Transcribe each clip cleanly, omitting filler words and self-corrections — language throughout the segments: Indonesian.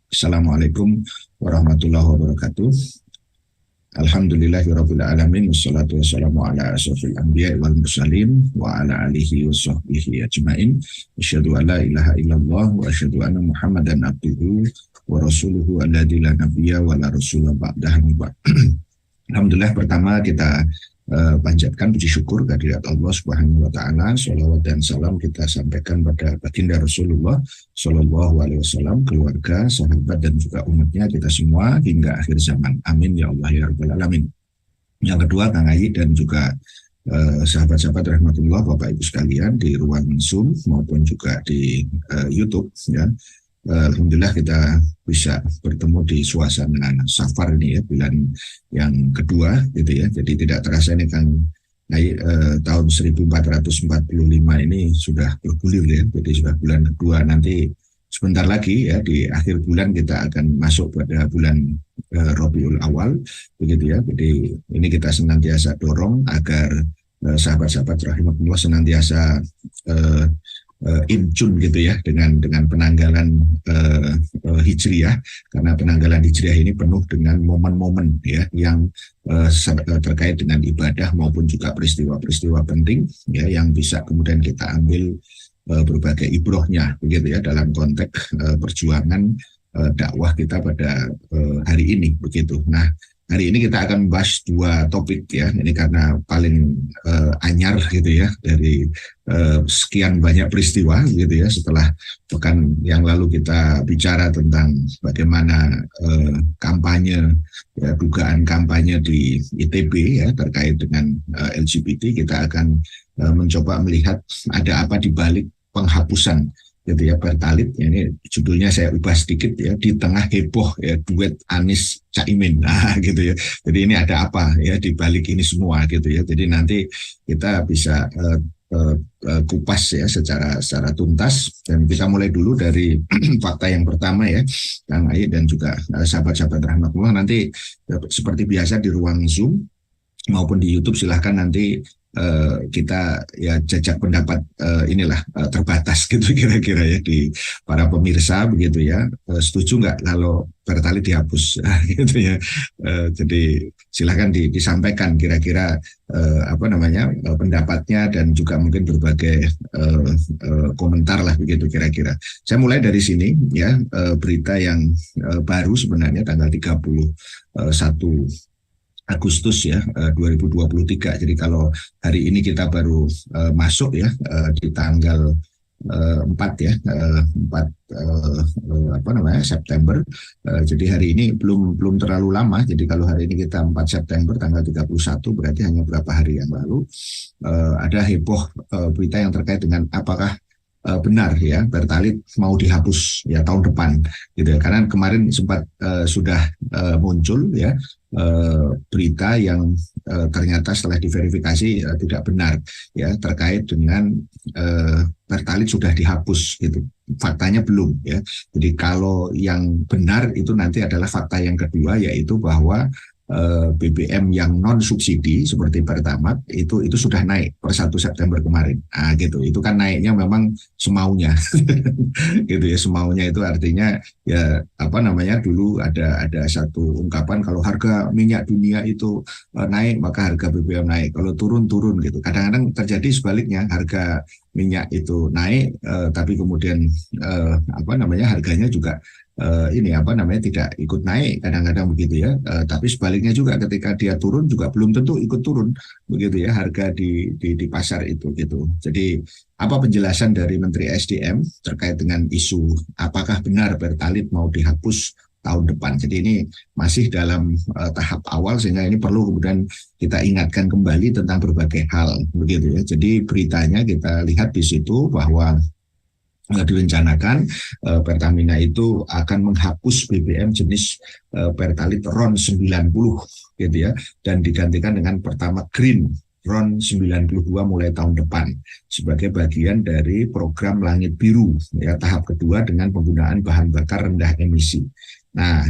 Assalamualaikum warahmatullahi wabarakatuh. Alhamdulillahirabbil alamin wassalatu wassalamu ala asyrofil anbiya'i wal mursalin wa ala alihi washabbihi ajmain. Asyhadu an la ilaha illallah wa asyhadu anna Muhammadan abduhu wa rasuluhu alladzi la nabiyya wa la rasula ba'dahu. Alhamdulillah, pertama kita panjatkan puji syukur kehadirat Allah Subhanahu wa taala. Shalawat dan salam kita sampaikan pada baginda Rasulullah Shallallahu alaihi wasallam, keluarga, sahabat dan juga umatnya kita semua hingga akhir zaman. Amin ya Allah ya rabbal alamin. Yang kedua, Kang Ayi dan juga sahabat-sahabat rahmatullah, Bapak Ibu sekalian di ruang Zoom maupun juga di YouTube ya. Alhamdulillah kita bisa bertemu di suasana safar ini ya, bulan yang kedua gitu ya. Jadi tidak terasa ini kan tahun 1445 ini sudah bergulir ya. Jadi sudah bulan kedua, nanti sebentar lagi ya di akhir bulan kita akan masuk pada bulan Rabiul Awal begitu ya. Jadi ini kita senantiasa dorong agar sahabat-sahabat rahimahullah senantiasa in tune gitu ya dengan penanggalan hijriah, karena penanggalan hijriah ini penuh dengan momen-momen ya yang terkait dengan ibadah maupun juga peristiwa-peristiwa penting ya yang bisa kemudian kita ambil berbagai ibrohnya begitu ya dalam konteks perjuangan dakwah kita pada hari ini begitu. Nah, hari ini kita akan membahas dua topik ya. Ini karena paling anyar gitu ya dari sekian banyak peristiwa gitu ya. Setelah pekan yang lalu kita bicara tentang bagaimana kampanye ya, dugaan kampanye di ITB ya terkait dengan LGBT, kita akan mencoba melihat ada apa di balik penghapusan gitu ya Pertalite. Ini judulnya saya ubah sedikit ya, di tengah heboh ya duet Anies Caimin. Nah gitu ya. Jadi ini ada apa ya di balik ini semua gitu ya. Jadi nanti kita bisa kupas ya secara tuntas, dan kita mulai dulu dari fakta yang pertama ya Kang Ayi dan juga sahabat-sahabat rahmatullah. Nanti seperti biasa di ruang Zoom maupun di YouTube silahkan nanti kita ya jajak pendapat terbatas gitu kira-kira ya di para pemirsa begitu ya. Setuju nggak kalau Pertalite dihapus gitu ya. Jadi silahkan disampaikan kira-kira pendapatnya dan juga mungkin berbagai komentar lah begitu kira-kira. Saya mulai dari sini ya, berita yang baru sebenarnya tanggal 31 Agustus ya 2023. Jadi kalau hari ini kita baru masuk ya di tanggal 4 ya 4 September. Jadi hari ini belum terlalu lama. Jadi kalau hari ini kita 4 September tanggal 31 berarti hanya beberapa hari yang lalu ada heboh berita yang terkait dengan apakah benar ya Pertalite mau dihapus ya tahun depan gitu ya. Karena kemarin sempat sudah muncul ya berita yang ternyata setelah diverifikasi tidak benar ya terkait dengan Pertalite sudah dihapus gitu. Faktanya belum ya. Jadi kalau yang benar itu nanti adalah fakta yang kedua, yaitu bahwa BBM yang non subsidi seperti Pertamax itu sudah naik per 1 September kemarin. Nah, gitu. Itu kan naiknya memang semaunya. Gitu ya, semaunya itu artinya ya dulu ada satu ungkapan kalau harga minyak dunia itu naik maka harga BBM naik. Kalau turun gitu. Kadang-kadang terjadi sebaliknya, harga minyak itu naik tapi kemudian harganya juga tidak ikut naik kadang-kadang begitu ya. Tapi sebaliknya juga ketika dia turun juga belum tentu ikut turun begitu ya harga di pasar itu gitu. Jadi apa penjelasan dari Menteri SDM terkait dengan isu apakah benar Pertalite mau dihapus tahun depan? Jadi ini masih dalam tahap awal sehingga ini perlu kemudian kita ingatkan kembali tentang berbagai hal begitu ya. Jadi beritanya kita lihat di situ bahwa direncanakan Pertamina itu akan menghapus BBM jenis Pertalite RON 90 gitu ya, dan digantikan dengan Pertamax Green RON 92 mulai tahun depan sebagai bagian dari program Langit Biru ya tahap kedua dengan penggunaan bahan bakar rendah emisi. Nah,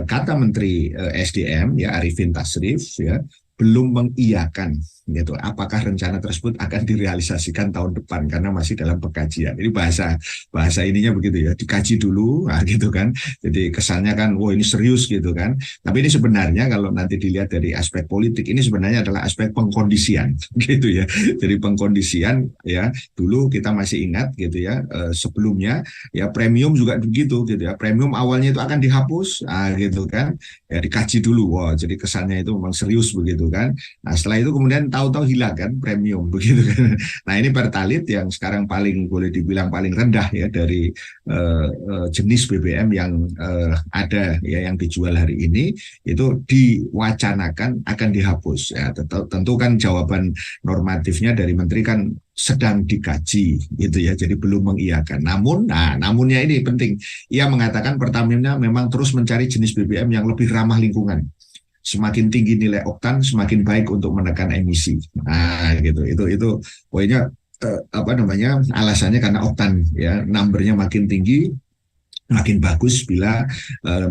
kata Menteri SDM ya Arifin Tasrif ya belum mengiyakan gitu. Apakah rencana tersebut akan direalisasikan tahun depan karena masih dalam pengkajian. Ini bahasa bahasa ininya begitu ya, dikaji dulu, nah, gitu kan. Jadi kesannya kan, wah ini serius gitu kan. Tapi ini sebenarnya kalau nanti dilihat dari aspek politik, ini sebenarnya adalah aspek pengkondisian, gitu ya. Jadi pengkondisian ya, dulu kita masih ingat gitu ya, sebelumnya ya premium juga begitu gitu ya. Premium awalnya itu akan dihapus, gitu kan. Ya dikaji dulu, wah jadi kesannya itu memang serius begitu kan. Nah setelah itu kemudian tahu-tahu hilang kan premium begitu kan. Nah ini Pertalite yang sekarang paling boleh dibilang paling rendah ya dari jenis BBM yang ada ya yang dijual hari ini, itu diwacanakan akan dihapus ya. Tentu kan jawaban normatifnya dari Menteri kan sedang dikaji gitu ya, jadi belum mengiyakan. Namunnya ini penting. Ia mengatakan Pertamina memang terus mencari jenis BBM yang lebih ramah lingkungan. Semakin tinggi nilai oktan, semakin baik untuk menekan emisi. Nah, gitu. Itu poinnya, apa namanya? Alasannya karena oktan ya, numbernya makin tinggi, makin bagus bila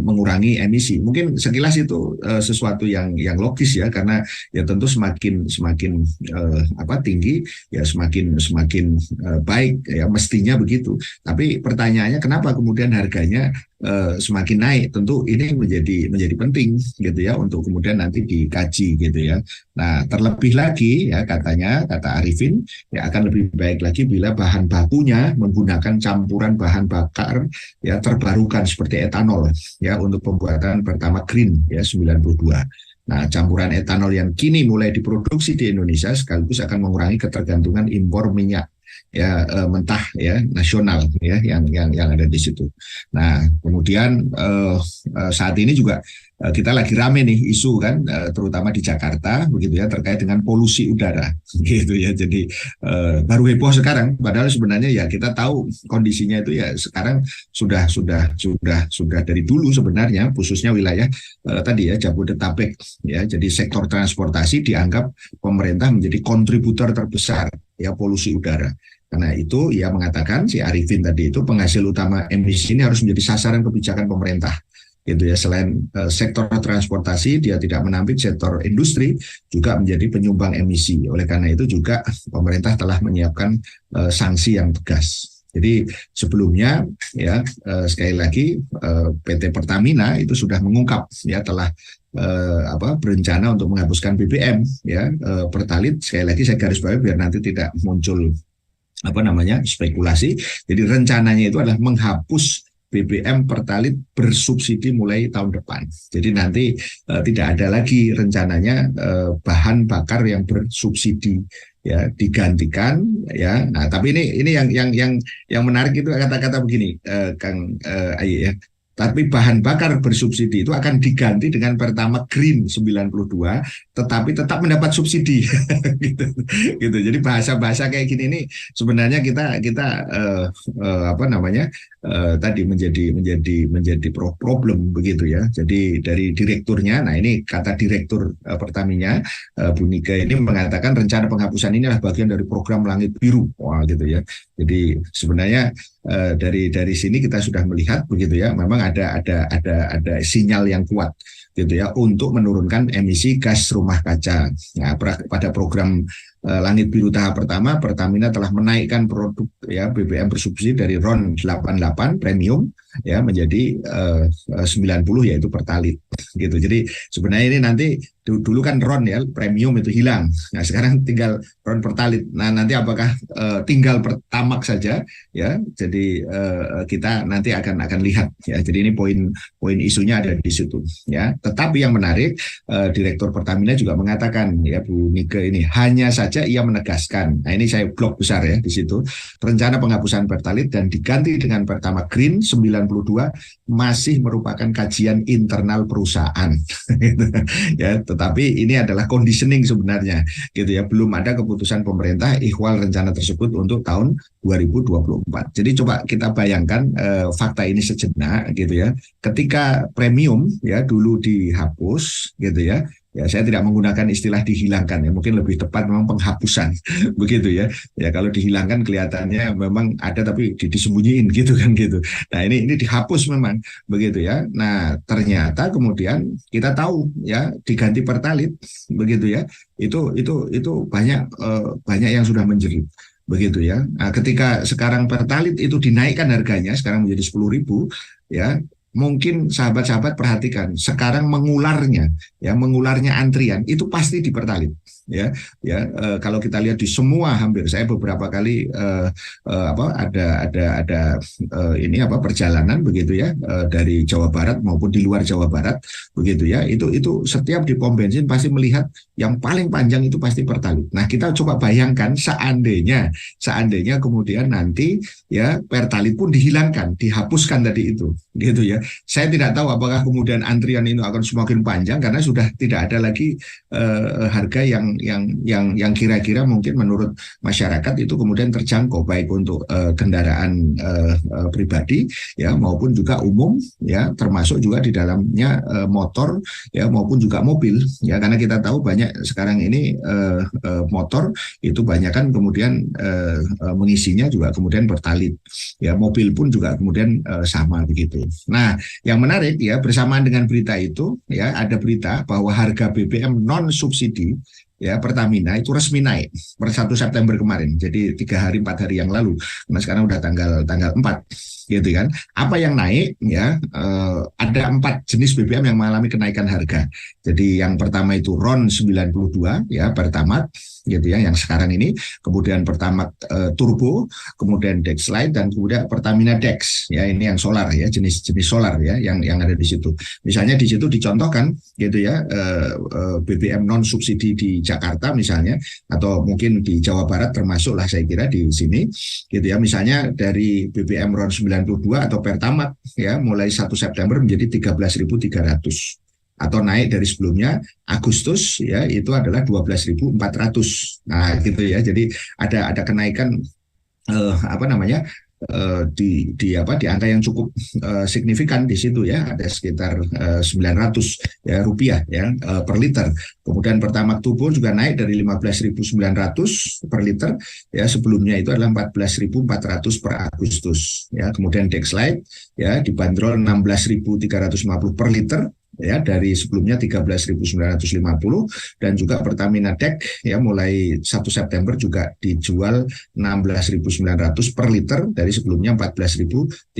mengurangi emisi. Mungkin sekilas itu sesuatu yang logis ya, karena ya tentu semakin apa tinggi ya semakin baik ya, mestinya begitu. Tapi pertanyaannya kenapa kemudian harganya semakin naik? Tentu ini menjadi penting gitu ya untuk kemudian nanti dikaji gitu ya. Nah, terlebih lagi ya kata Arifin ya akan lebih baik lagi bila bahan bakunya menggunakan campuran bahan bakar ya terbarukan seperti etanol ya untuk pembuatan pertama green ya 92. Nah, campuran etanol yang kini mulai diproduksi di Indonesia sekaligus akan mengurangi ketergantungan impor minyak ya mentah ya nasional ya yang ada di situ. Nah, kemudian saat ini juga kita lagi rame nih isu kan terutama di Jakarta begitu ya terkait dengan polusi udara gitu ya. Jadi baru heboh sekarang padahal sebenarnya ya kita tahu kondisinya itu ya sekarang sudah dari dulu sebenarnya, khususnya wilayah tadi ya Jabodetabek ya. Jadi sektor transportasi dianggap pemerintah menjadi kontributor terbesar ya polusi udara. Karena itu ia mengatakan, si Arifin tadi itu, penghasil utama emisi ini harus menjadi sasaran kebijakan pemerintah gitu ya. Selain sektor transportasi, dia tidak menampik sektor industri juga menjadi penyumbang emisi. Oleh karena itu juga pemerintah telah menyiapkan sanksi yang tegas. Jadi sebelumnya ya sekali lagi PT Pertamina itu sudah mengungkap ya telah berencana untuk menghapuskan BBM ya Pertalite. Sekali lagi saya garis bawahi biar nanti tidak muncul spekulasi. Jadi rencananya itu adalah menghapus BBM Pertalite bersubsidi mulai tahun depan. Jadi nanti tidak ada lagi rencananya bahan bakar yang bersubsidi ya digantikan ya. Nah, tapi ini yang menarik itu kata-kata begini Kang Ayi ya. Tapi bahan bakar bersubsidi itu akan diganti dengan Pertamax Green 92, tetapi tetap mendapat subsidi. gitu. Jadi bahasa-bahasa kayak gini ini sebenarnya kita tadi menjadi problem begitu ya. Jadi dari direkturnya, nah ini kata direktur Pertamina Bu Nika ini mengatakan rencana penghapusan ini adalah bagian dari program Langit Biru. Wah gitu ya. Jadi sebenarnya dari sini kita sudah melihat begitu ya, memang ada sinyal yang kuat gitu ya untuk menurunkan emisi gas rumah kaca. Nah, pada program Langit Biru tahap pertama, Pertamina telah menaikkan produk ya BBM bersubsidi dari RON 88 premium ya menjadi 90 yaitu Pertalite gitu. Jadi sebenarnya ini nanti dulu kan RON ya premium itu hilang. Nah, sekarang tinggal RON Pertalite. Nah, nanti apakah tinggal Pertamax saja ya. Jadi kita nanti akan lihat ya. Jadi ini poin isunya ada di situ ya. Tetapi yang menarik Direktur Pertamina juga mengatakan ya Bu Nike ini hanya saja ia menegaskan. Nah, ini saya blok besar ya di situ. Rencana penghapusan Pertalite dan diganti dengan Pertamax Green 92 masih merupakan kajian internal perusahaan. Ya, tetapi ini adalah conditioning sebenarnya gitu ya. Belum ada keputusan pemerintah ihwal rencana tersebut untuk tahun 2024. Jadi coba kita bayangkan fakta ini sejenak gitu ya. Ketika premium ya dulu dihapus gitu ya. Ya, saya tidak menggunakan istilah dihilangkan ya, mungkin lebih tepat memang penghapusan begitu ya. Ya kalau dihilangkan kelihatannya memang ada tapi disembunyiin gitu kan gitu. Nah ini dihapus memang begitu ya. Nah ternyata kemudian kita tahu ya diganti pertalit begitu ya. Itu banyak yang sudah menjerit begitu ya. Nah, ketika sekarang pertalit itu dinaikkan harganya sekarang menjadi 10.000 ya, mungkin sahabat-sahabat perhatikan sekarang mengularnya antrian itu pasti di pertalit ya. Kalau kita lihat di semua hampir saya beberapa kali ada ini perjalanan begitu ya, dari Jawa Barat maupun di luar Jawa Barat begitu ya, itu setiap di pom bensin pasti melihat yang paling panjang itu pasti pertalit. Nah kita coba bayangkan seandainya kemudian nanti ya pertalit pun dihilangkan, dihapuskan tadi itu gitu ya. Saya tidak tahu apakah kemudian antrian ini akan semakin panjang karena sudah tidak ada lagi harga yang kira-kira mungkin menurut masyarakat itu kemudian terjangkau baik untuk kendaraan pribadi ya maupun juga umum ya, termasuk juga di dalamnya motor ya maupun juga mobil ya, karena kita tahu banyak sekarang ini motor itu banyak kan kemudian mengisinya juga kemudian pertalit ya, mobil pun juga kemudian sama begitu. Nah, yang menarik ya bersamaan dengan berita itu ya ada berita bahwa harga BBM non subsidi ya Pertamina itu resmi naik per 1 September kemarin. Jadi 3 hari 4 hari yang lalu. Nah, sekarang udah tanggal 4 gitu kan. Apa yang naik ya, ada 4 jenis BBM yang mengalami kenaikan harga. Jadi yang pertama itu RON 92 ya Pertamax gitu ya yang sekarang ini, kemudian Pertamax Turbo, kemudian Dexlite dan kemudian Pertamina Dex ya, ini yang solar ya, jenis solar ya yang ada di situ. Misalnya di situ dicontohkan gitu ya, BBM non subsidi di Jakarta misalnya atau mungkin di Jawa Barat termasuklah saya kira di sini gitu ya. Misalnya dari BBM RON 92 atau Pertamax ya mulai 1 September menjadi 13.300 atau naik dari sebelumnya Agustus ya itu adalah 12.400. Nah gitu ya. Jadi ada kenaikan di angka yang cukup signifikan di situ ya, ada sekitar 900 ya, rupiah ya per liter. Kemudian Pertamax Turbo juga naik dari 15.900 per liter ya, sebelumnya itu adalah 14.400 per Agustus ya. Kemudian Dexlite ya dibanderol 16.350 per liter ya dari sebelumnya 13.950, dan juga Pertamina Dex ya mulai 1 September juga dijual 16.900 per liter dari sebelumnya 14.350.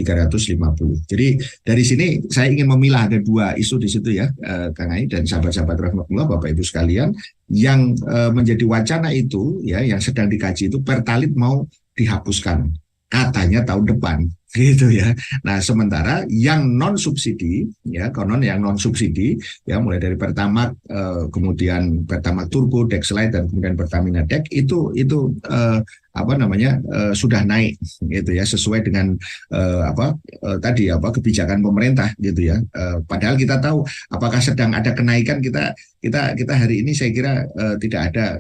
Jadi dari sini saya ingin memilah ada 2 isu di situ ya, Kang Ai dan sahabat-sahabat rahmatullah Bapak Ibu sekalian, yang menjadi wacana itu ya yang sedang dikaji itu pertalit mau dihapuskan katanya tahun depan gitu ya. Nah sementara yang non subsidi ya, konon yang non subsidi ya mulai dari Pertamax kemudian Pertamax Turbo, Dexlite dan kemudian Pertamina Dex itu sudah naik gitu ya, sesuai dengan kebijakan pemerintah gitu ya. Padahal kita tahu apakah sedang ada kenaikan, kita hari ini saya kira tidak ada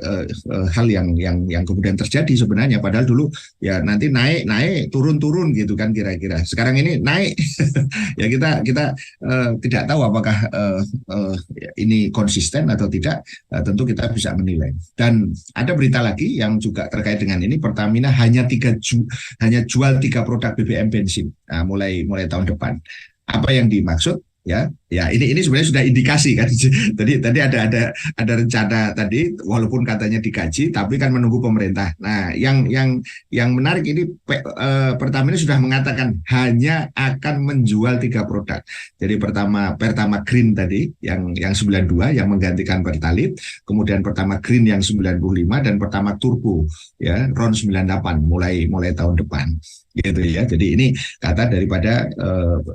hal yang kemudian terjadi sebenarnya. Padahal dulu ya nanti naik turun gitu kan kira-kira. Sekarang ini naik ya kita tidak tahu apakah ini konsisten atau tidak. Tentu kita bisa menilai. Dan ada berita lagi yang juga terkait dengan ini, Pertamina hanya jual 3 produk BBM bensin mulai tahun depan. Apa yang dimaksud? Ya ini sebenarnya sudah indikasi kan. Tadi ada rencana tadi, walaupun katanya dikaji tapi kan menunggu pemerintah. Nah yang menarik ini Pertamina sudah mengatakan hanya akan menjual 3 produk. Jadi pertama Pertamax Green tadi yang 92 yang menggantikan Pertalite, kemudian Pertamax Green yang 95 dan Pertamax Turbo ya RON 98 mulai tahun depan gitu ya. Jadi ini kata daripada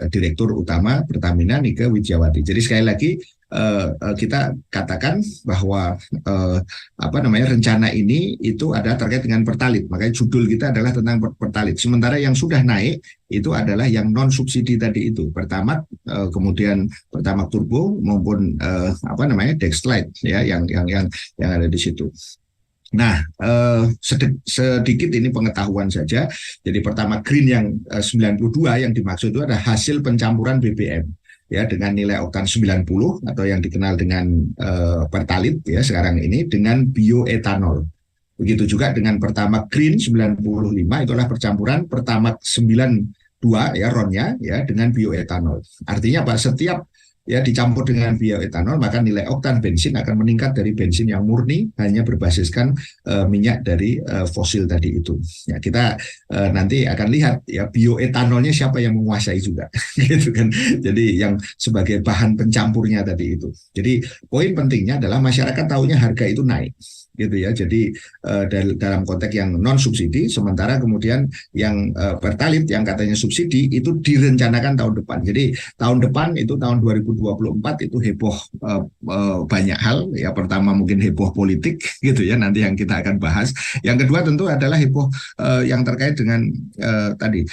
Direktur Utama Pertamina Nike Widiawati. Jadi sekali lagi kita katakan bahwa rencana ini itu ada terkait dengan Pertalite. Makanya judul kita adalah tentang Pertalite. Sementara yang sudah naik itu adalah yang non subsidi tadi itu, Pertamax kemudian Pertamax Turbo maupun Dexlite ya yang ada di situ. Nah, sedikit ini pengetahuan saja. Jadi Pertamax Green yang 92 yang dimaksud itu adalah hasil pencampuran BBM. ya dengan nilai oktan 90 atau yang dikenal dengan Pertalite ya sekarang ini dengan bioetanol. Begitu juga dengan Pertamax Green 95, itulah percampuran Pertamax 92 ya ronnya ya dengan bioetanol. Artinya Pak, setiap ya dicampur dengan bioetanol maka nilai oktan bensin akan meningkat dari bensin yang murni hanya berbasiskan minyak dari fosil tadi itu. Ya, kita nanti akan lihat ya bioetanolnya siapa yang menguasai juga gitu kan. Jadi yang sebagai bahan pencampurnya tadi itu. Jadi poin pentingnya adalah masyarakat tahunya harga itu naik gitu ya. Jadi dalam konteks yang non subsidi, sementara kemudian yang Pertalite yang katanya subsidi itu direncanakan tahun depan. Jadi tahun depan itu tahun 2024 itu heboh banyak hal ya. Pertama mungkin heboh politik gitu ya, nanti yang kita akan bahas. Yang kedua tentu adalah heboh yang terkait dengan tadi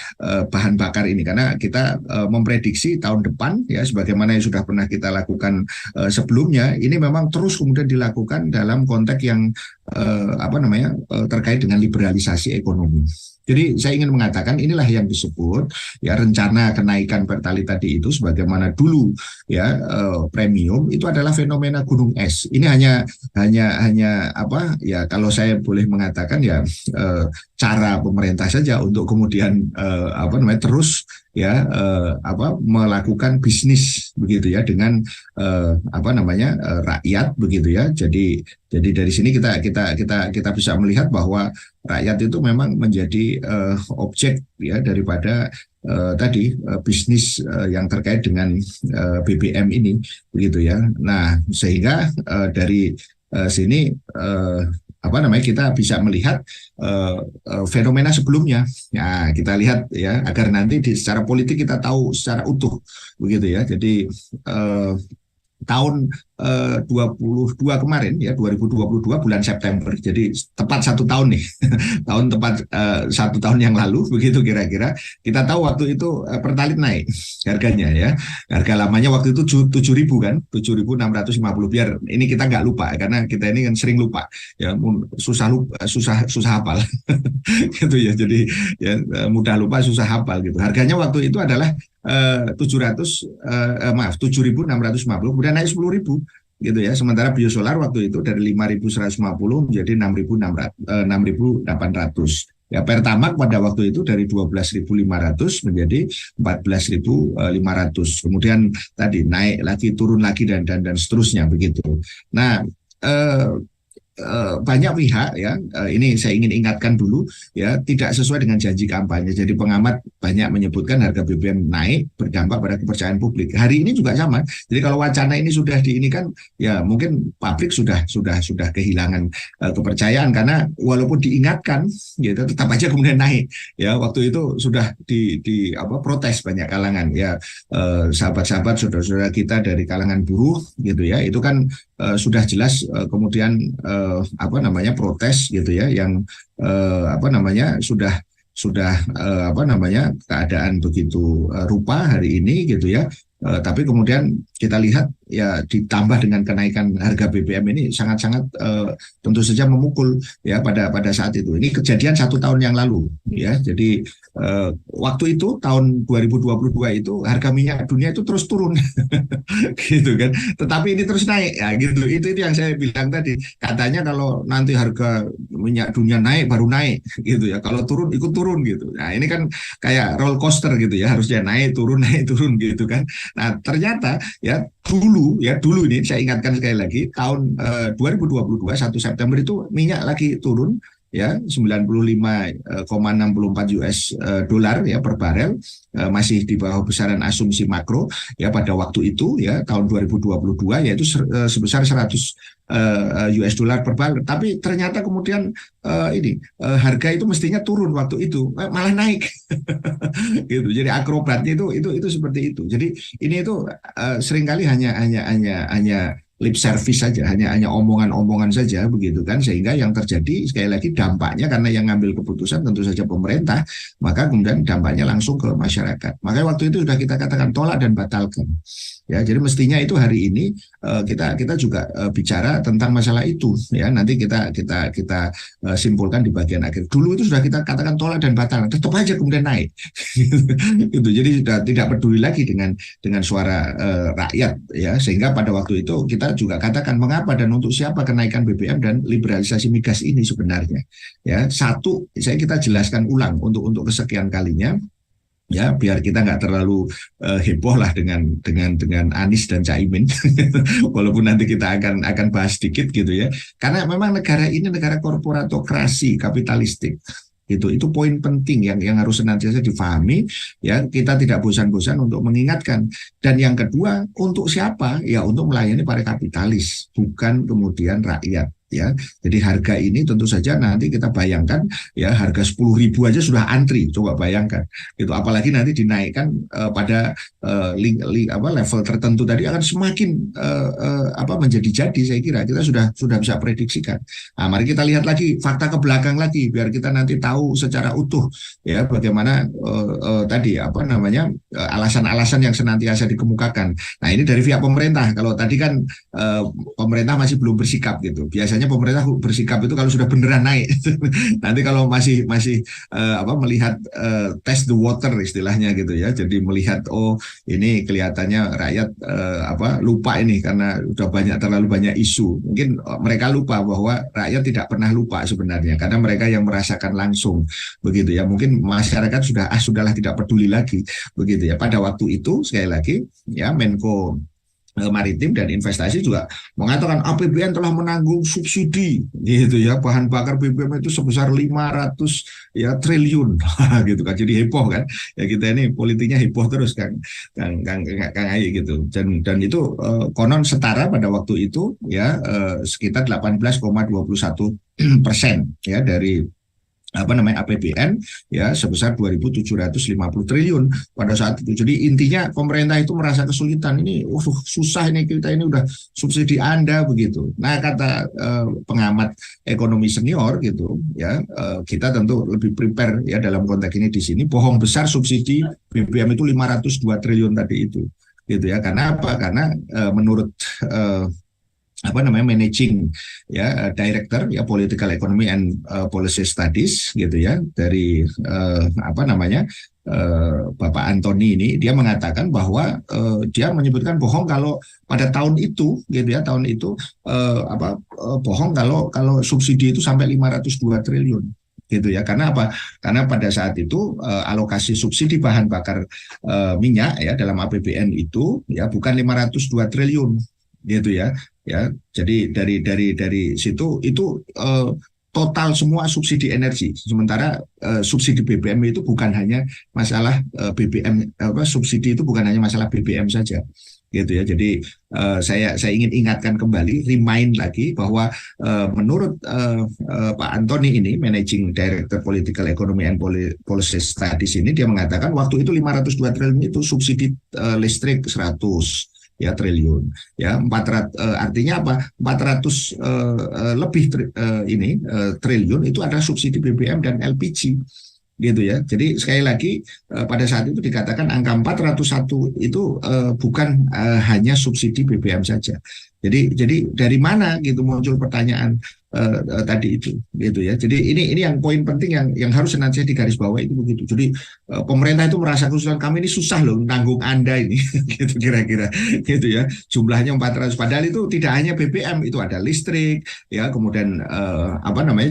bahan bakar ini, karena kita memprediksi tahun depan ya sebagaimana yang sudah pernah kita lakukan sebelumnya, ini memang terus kemudian dilakukan dalam konteks yang terkait dengan liberalisasi ekonomi. Jadi saya ingin mengatakan inilah yang disebut ya rencana kenaikan Pertalite tadi itu sebagaimana dulu ya premium itu adalah fenomena gunung es. Ini hanya apa ya kalau saya boleh mengatakan ya cara pemerintah saja untuk kemudian terus ya melakukan bisnis begitu ya dengan rakyat begitu ya. Jadi dari sini kita bisa melihat bahwa rakyat itu memang menjadi objek ya daripada bisnis yang terkait dengan BBM ini begitu ya. Nah, sehingga dari sini kita bisa melihat fenomena sebelumnya. Nah, kita lihat ya agar nanti secara politik kita tahu secara utuh begitu ya. Jadi tahun 22 kemarin ya 2022 bulan September, jadi tepat 1 tahun nih tepat 1 tahun yang lalu begitu kira-kira, kita tahu waktu itu Pertalite naik harganya ya, harga lamanya waktu itu 7.000 kan, 7.650, biar ini kita nggak lupa karena kita ini kan sering lupa ya, susah hafal gitu ya, jadi ya mudah lupa susah hafal gitu. Harganya waktu itu adalah 7.650, kemudian naik 10.000 gitu ya. Sementara biosolar waktu itu dari 5.150 menjadi 6.800. Ya, Pertamax pada waktu itu dari 12.500 menjadi 14.500. Kemudian tadi naik lagi, turun lagi dan seterusnya begitu. Nah, banyak pihak ya, ini saya ingin ingatkan dulu ya, tidak sesuai dengan janji kampanye. Jadi pengamat banyak menyebutkan harga BBM naik berdampak pada kepercayaan publik. Hari ini juga sama. Jadi kalau wacana ini sudah diinikan ya mungkin publik sudah kehilangan kepercayaan, karena walaupun diingatkan gitu tetap aja kemudian naik. Ya, waktu itu sudah protes banyak kalangan ya, sahabat-sahabat saudara-saudara kita dari kalangan buruh gitu ya. Itu kan sudah jelas kemudian protes gitu ya, yang sudah keadaan begitu rupa hari ini gitu ya. Tapi kemudian kita lihat ya ditambah dengan kenaikan harga BBM ini sangat-sangat tentu saja memukul ya pada saat itu. Ini kejadian 1 tahun yang lalu ya. Jadi waktu itu tahun 2022 itu harga minyak dunia itu terus turun gitu kan. Tetapi ini terus naik ya gitu. Itu yang saya bilang tadi. Katanya kalau nanti harga minyak dunia naik baru naik gitu ya. Kalau turun ikut turun gitu. Nah, ini kan kayak roller coaster gitu ya. Harusnya naik turun gitu kan. Nah, ternyata ya dulu ini saya ingatkan sekali lagi, tahun 2022 1 September itu minyak lagi turun ya, 95,64 US dolar ya per barel, masih di bawah besaran asumsi makro ya pada waktu itu ya tahun 2022, yaitu sebesar 100 US dollar per barel. Tapi ternyata kemudian harga itu mestinya turun waktu itu, malah naik gitu. Jadi akrobatnya itu seperti itu. Jadi ini itu seringkali hanya lip service saja, hanya omongan-omongan saja begitu kan, sehingga yang terjadi sekali lagi dampaknya karena yang ngambil keputusan tentu saja pemerintah, maka kemudian dampaknya langsung ke masyarakat. Makanya waktu itu sudah kita katakan tolak dan batalkan. Ya, jadi mestinya itu hari ini kita juga bicara tentang masalah itu ya. Nanti kita simpulkan di bagian akhir. Dulu itu sudah kita katakan tolak dan batal, tetap aja kemudian naik. Gitu. Jadi sudah tidak peduli lagi dengan suara rakyat ya, sehingga pada waktu itu kita juga katakan mengapa dan untuk siapa kenaikan BBM dan liberalisasi migas ini sebenarnya. Ya, satu kita jelaskan ulang untuk kesekian kalinya. Ya, biar kita nggak terlalu heboh lah dengan Anies dan Caimin, walaupun nanti kita akan bahas sedikit gitu ya. Karena memang negara ini negara korporatokrasi kapitalistik. Itu poin penting yang harus senantiasa difahami ya. Kita tidak bosan-bosan untuk mengingatkan. Dan yang kedua, untuk siapa? Ya untuk melayani para kapitalis, bukan kemudian rakyat. Ya, jadi harga ini tentu saja nanti kita bayangkan ya, harga 10.000 aja sudah antri, coba bayangkan itu, apalagi nanti dinaikkan pada level tertentu tadi akan semakin menjadi-jadi. Saya kira kita sudah bisa prediksikan. Nah, mari kita lihat lagi fakta ke belakang lagi biar kita nanti tahu secara utuh ya bagaimana tadi alasan-alasan yang senantiasa dikemukakan. Nah, ini dari pihak pemerintah. Kalau tadi kan pemerintah masih belum bersikap gitu. Biasanya pemerintah bersikap itu kalau sudah beneran naik. Nanti kalau masih melihat test the water istilahnya gitu ya. Jadi melihat ini kelihatannya rakyat lupa ini karena sudah terlalu banyak isu. Mungkin mereka lupa bahwa rakyat tidak pernah lupa sebenarnya karena mereka yang merasakan langsung begitu ya. Mungkin masyarakat sudahlah tidak peduli lagi begitu ya. Pada waktu itu sekali lagi ya, Menko Maritim dan Investasi juga mengatakan APBN telah menanggung subsidi gitu ya, bahan bakar BBM itu sebesar 500 ya triliun gitu kan. Jadi heboh kan ya, kita ini politiknya heboh terus Kang Ayi gitu. Dan itu konon setara pada waktu itu ya sekitar 18,21% ya dari APBN ya sebesar 2.750 triliun pada saat itu. Jadi intinya pemerintah itu merasa kesulitan ini, susah ini, kita ini udah subsidi Anda begitu. Nah, kata pengamat ekonomi senior gitu ya, kita tentu lebih prepare ya dalam konteks ini di sini. Bohong besar subsidi BBM itu 502 triliun tadi itu gitu ya. Karena apa? Karena menurut managing ya director ya political economy and policy studies gitu ya dari Bapak Antoni ini, dia mengatakan bahwa dia menyebutkan bohong kalau pada tahun itu gitu ya, bohong kalau subsidi itu sampai 502 triliun gitu ya. Karena apa? Karena pada saat itu alokasi subsidi bahan bakar minyak ya dalam APBN itu ya bukan 502 triliun gitu ya. Ya, jadi dari situ itu total semua subsidi energi. Sementara subsidi BBM itu bukan hanya masalah BBM, subsidi itu bukan hanya masalah BBM saja. Gitu ya. Jadi saya ingin ingatkan kembali, remind lagi bahwa menurut Pak Antoni ini, Managing Director Political Economy and Policy Studies ini, dia mengatakan waktu itu 502 triliun itu subsidi listrik 100 ya triliun ya, 400 artinya apa, 400 lebih triliun itu adalah subsidi BBM dan LPG gitu ya. Jadi sekali lagi pada saat itu dikatakan angka 401 itu bukan hanya subsidi BBM saja. Jadi dari mana gitu muncul pertanyaan tadi itu gitu ya. Jadi ini yang poin penting yang harus senantiasa digarisbawahi itu begitu. Jadi pemerintah itu merasa kesulitan, kami ini susah loh nanggung Anda ini gitu kira-kira gitu ya. Jumlahnya 400, padahal itu tidak hanya BBM, itu ada listrik ya, kemudian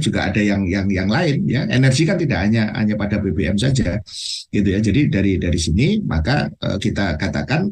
juga ada yang lain ya. Energi kan tidak hanya pada BBM saja gitu ya. Jadi dari sini maka kita katakan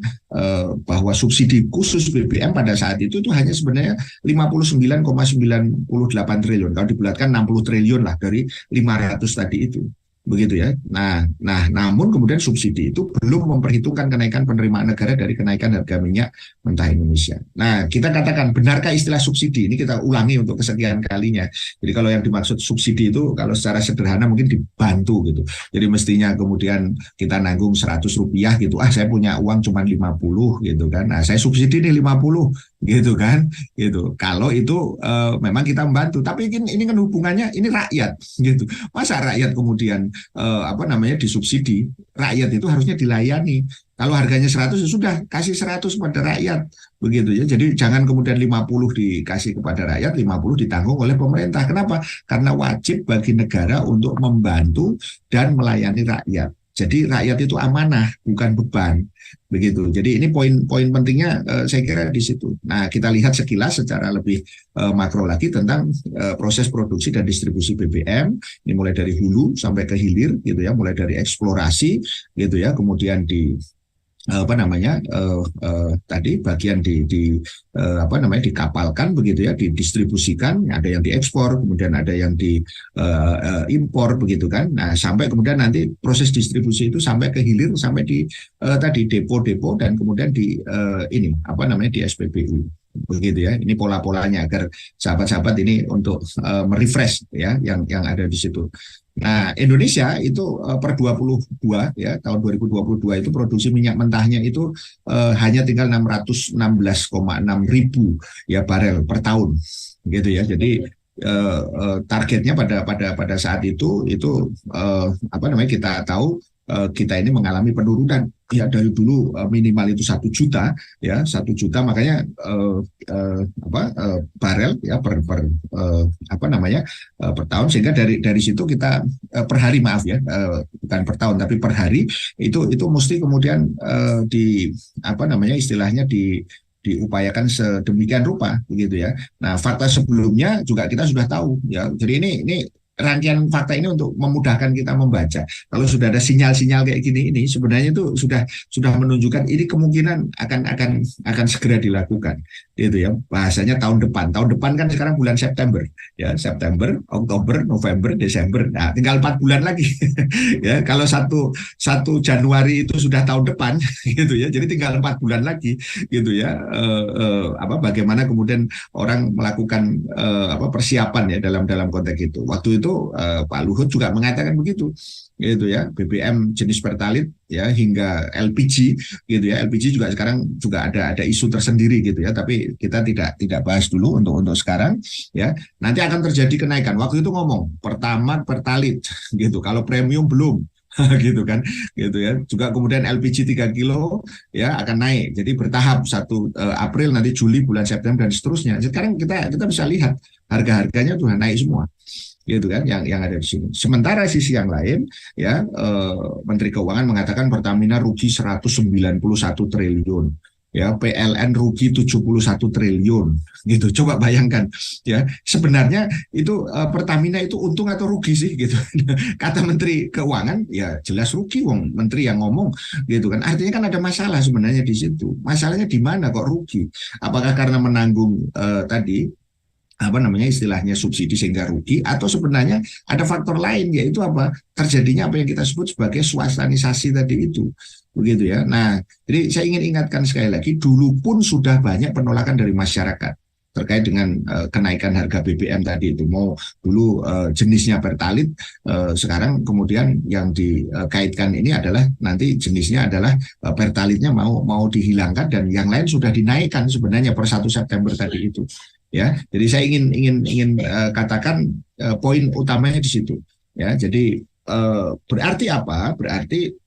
bahwa subsidi khusus BBM pada saat itu hanya sebenarnya 59,98 triliun. Kalau dibulatkan 60 triliun lah dari 500 tadi itu. Begitu ya. Nah, namun kemudian subsidi itu belum memperhitungkan kenaikan penerimaan negara dari kenaikan harga minyak mentah Indonesia. Nah, kita katakan, benarkah istilah subsidi? Ini kita ulangi untuk kesekian kalinya. Jadi kalau yang dimaksud subsidi itu kalau secara sederhana mungkin dibantu gitu. Jadi mestinya kemudian kita nanggung 100 rupiah gitu. Saya punya uang cuma 50 gitu kan. Nah, saya subsidi nih 50 gitu kan, gitu. Kalau itu memang kita membantu, tapi ini kan hubungannya ini rakyat, gitu. Masa rakyat kemudian apa namanya disubsidi? Rakyat itu harusnya dilayani. Kalau harganya 100 ya sudah kasih 100 kepada rakyat, begitu ya. Jadi jangan kemudian 50 dikasih kepada rakyat, 50 ditanggung oleh pemerintah. Kenapa? Karena wajib bagi negara untuk membantu dan melayani rakyat. Jadi rakyat itu amanah, bukan beban. Begitu. Jadi ini poin-poin pentingnya saya kira di situ. Nah, kita lihat sekilas secara lebih makro lagi tentang proses produksi dan distribusi BBM. Ini mulai dari hulu sampai ke hilir gitu ya, mulai dari eksplorasi gitu ya, kemudian di apa namanya tadi bagian apa namanya dikapalkan begitu ya, didistribusikan, ada yang diekspor, kemudian ada yang diimpor begitu kan. Nah, sampai kemudian nanti proses distribusi itu sampai ke hilir, sampai di tadi depo-depo, dan kemudian di ini apa namanya di SPBU begitu ya. Ini pola-polanya agar sahabat-sahabat ini untuk merefresh ya yang ada di situ. Nah, Indonesia itu per 22 ya, tahun 2022 itu produksi minyak mentahnya itu hanya tinggal 616,6 ribu ya barel per tahun gitu ya. Jadi targetnya pada saat itu apa namanya kita tahu kita ini mengalami penurunan ya, dari dulu minimal itu 1 juta ya, 1 juta, makanya barel ya apa namanya per tahun, sehingga dari situ kita per hari, maaf ya, bukan per tahun tapi per hari itu mesti kemudian di apa namanya istilahnya diupayakan sedemikian rupa begitu ya. Nah, fakta sebelumnya juga kita sudah tahu ya. Jadi ini rangkaian fakta ini untuk memudahkan kita membaca. Kalau sudah ada sinyal-sinyal kayak gini, ini sebenarnya itu sudah menunjukkan ini kemungkinan akan segera dilakukan. Itu ya, bahasanya tahun depan. Tahun depan kan sekarang bulan September, ya, September, Oktober, November, Desember. Nah, tinggal 4 bulan lagi. Ya, kalau satu Januari itu sudah tahun depan, gitu ya. Jadi tinggal 4 bulan lagi, gitu ya. Apa bagaimana kemudian orang melakukan apa persiapan ya dalam konteks itu. Waktu itu Pak Luhut juga mengatakan begitu, gitu ya, BBM jenis pertalit ya hingga LPG gitu ya. LPG juga sekarang juga ada isu tersendiri gitu ya, tapi kita tidak bahas dulu untuk sekarang ya. Nanti akan terjadi kenaikan. Waktu itu ngomong pertama pertalit gitu, kalau premium belum gitu kan, gitu ya. Juga kemudian LPG 3 kilo ya akan naik, jadi bertahap 1 April, nanti Juli, bulan September, dan seterusnya. Sekarang kita bisa lihat harga-harganya sudah naik semua, gitu kan, yang ada di sini. Sementara sisi yang lain ya, Menteri Keuangan mengatakan Pertamina rugi 191 triliun ya, PLN rugi 71 triliun gitu. Coba bayangkan ya, sebenarnya itu Pertamina itu untung atau rugi sih gitu. Kata Menteri Keuangan ya jelas rugi, wong menteri yang ngomong gitu kan. Artinya kan ada masalah sebenarnya di situ. Masalahnya di mana kok rugi? Apakah karena menanggung tadi apa namanya istilahnya subsidi sehingga rugi, atau sebenarnya ada faktor lain, yaitu apa, terjadinya apa yang kita sebut sebagai swastanisasi tadi itu begitu ya. Nah, jadi saya ingin ingatkan sekali lagi, dulu pun sudah banyak penolakan dari masyarakat terkait dengan kenaikan harga BBM tadi itu. Mau dulu jenisnya pertalit, sekarang kemudian yang dikaitkan ini adalah nanti jenisnya adalah pertalitnya mau dihilangkan, dan yang lain sudah dinaikkan sebenarnya per 1 September tadi itu. Ya, jadi saya ingin katakan poin utamanya di situ. Ya, jadi berarti apa? Berarti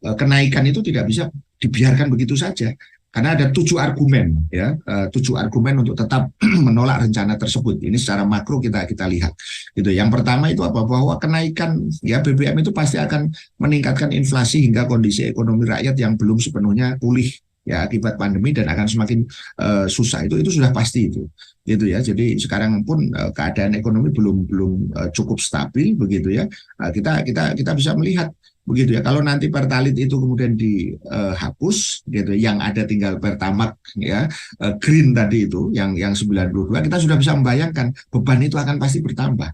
kenaikan itu tidak bisa dibiarkan begitu saja. Karena ada 7 argumen, ya, 7 argumen untuk tetap menolak rencana tersebut. Ini secara makro kita lihat. Gitu. Yang pertama itu apa? Bahwa kenaikan ya BBM itu pasti akan meningkatkan inflasi hingga kondisi ekonomi rakyat yang belum sepenuhnya pulih ya akibat pandemi, dan akan semakin susah. Itu sudah pasti itu, gitu ya. Jadi sekarang pun keadaan ekonomi belum cukup stabil begitu ya. Kita bisa melihat begitu ya. Kalau nanti pertalit itu kemudian dihapus gitu, yang ada tinggal Pertamax ya, green tadi itu yang 92, kita sudah bisa membayangkan beban itu akan pasti bertambah.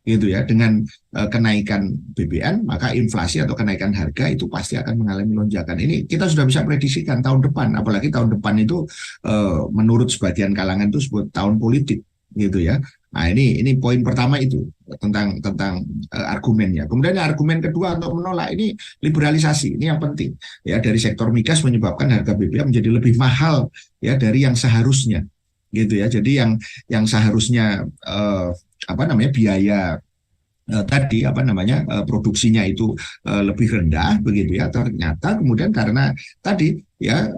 Gitu ya, dengan kenaikan BBM maka inflasi atau kenaikan harga itu pasti akan mengalami lonjakan. Ini kita sudah bisa prediksikan tahun depan, apalagi tahun depan itu menurut sebagian kalangan itu sebuah tahun politik gitu ya. Nah, ini poin pertama itu tentang argumennya. Kemudian argumen kedua untuk menolak ini liberalisasi. Ini yang penting ya, dari sektor migas menyebabkan harga BBM menjadi lebih mahal ya dari yang seharusnya gitu ya. Jadi yang seharusnya apa namanya biaya tadi apa namanya produksinya itu lebih rendah begitu ya, ternyata kemudian karena tadi ya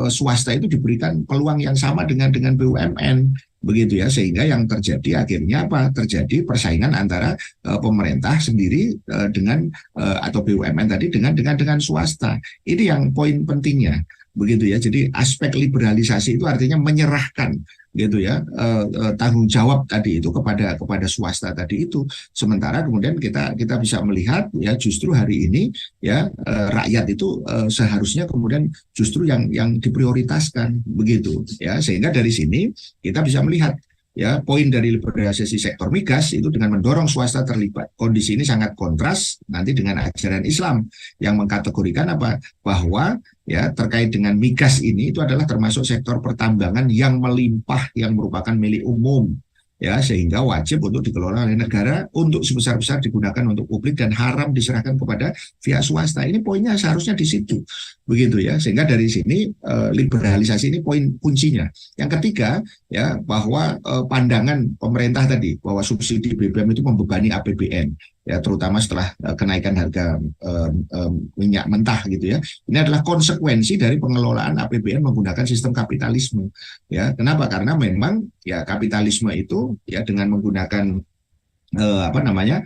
swasta itu diberikan peluang yang sama dengan BUMN begitu ya, sehingga yang terjadi akhirnya apa, terjadi persaingan antara pemerintah sendiri dengan atau BUMN tadi dengan swasta. Ini yang poin pentingnya begitu ya. Jadi aspek liberalisasi itu artinya menyerahkan gitu ya tanggung jawab tadi itu kepada swasta tadi itu. Sementara kemudian kita bisa melihat ya justru hari ini ya rakyat itu seharusnya kemudian justru yang diprioritaskan begitu ya, sehingga dari sini kita bisa melihat ya poin dari liberalisasi sektor migas itu dengan mendorong swasta terlibat. Kondisi ini sangat kontras nanti dengan ajaran Islam yang mengkategorikan apa, bahwa ya terkait dengan migas ini itu adalah termasuk sektor pertambangan yang melimpah yang merupakan milik umum ya, sehingga wajib untuk dikelola oleh negara untuk sebesar-besar digunakan untuk publik dan haram diserahkan kepada pihak swasta. Ini poinnya seharusnya di situ begitu ya, sehingga dari sini liberalisasi ini poin kuncinya. Yang ketiga ya, bahwa pandangan pemerintah tadi bahwa subsidi BBM itu membebani APBN ya, terutama setelah kenaikan harga minyak mentah gitu ya. Ini adalah konsekuensi dari pengelolaan APBN menggunakan sistem kapitalisme ya. Kenapa? Karena memang ya kapitalisme itu ya dengan menggunakan apa namanya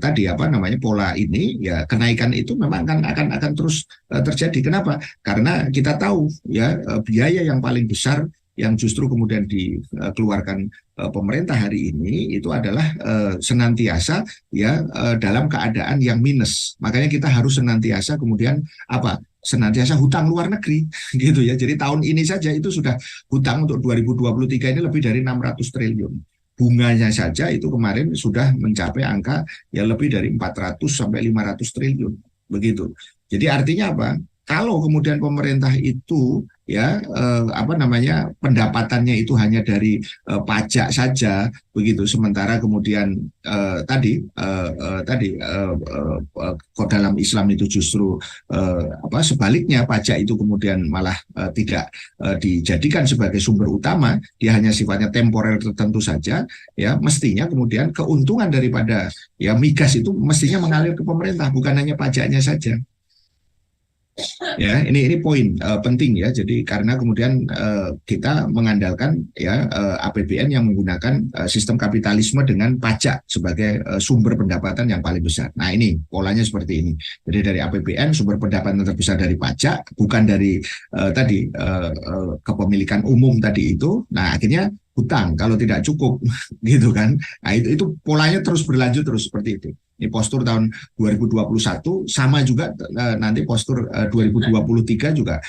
tadi apa namanya pola ini ya, kenaikan itu memang akan terus terjadi. Kenapa? Karena kita tahu ya biaya yang paling besar yang justru kemudian dikeluarkan pemerintah hari ini itu adalah senantiasa ya dalam keadaan yang minus. Makanya kita harus senantiasa kemudian apa? Senantiasa hutang luar negeri gitu ya. Jadi tahun ini saja itu sudah hutang untuk 2023 ini lebih dari 600 triliun. Bunganya saja itu kemarin sudah mencapai angka ya lebih dari 400 sampai 500 triliun begitu. Jadi artinya apa? Kalau kemudian pemerintah itu ya apa namanya pendapatannya itu hanya dari pajak saja begitu, sementara kemudian kok dalam Islam itu justru apa sebaliknya, pajak itu kemudian malah tidak dijadikan sebagai sumber utama, dia hanya sifatnya temporer tertentu saja ya, mestinya kemudian keuntungan daripada ya migas itu mestinya mengalir ke pemerintah, bukan hanya pajaknya saja. Ya, ini poin penting ya. Jadi karena kemudian kita mengandalkan ya APBN yang menggunakan sistem kapitalisme dengan pajak sebagai sumber pendapatan yang paling besar. Nah, ini polanya seperti ini. Jadi dari APBN sumber pendapatan terbesar dari pajak, bukan dari kepemilikan umum tadi itu. Nah, akhirnya hutang kalau tidak cukup gitu kan. Nah, itu polanya terus berlanjut terus seperti itu. Ini postur tahun 2021 sama juga nanti postur 2023 juga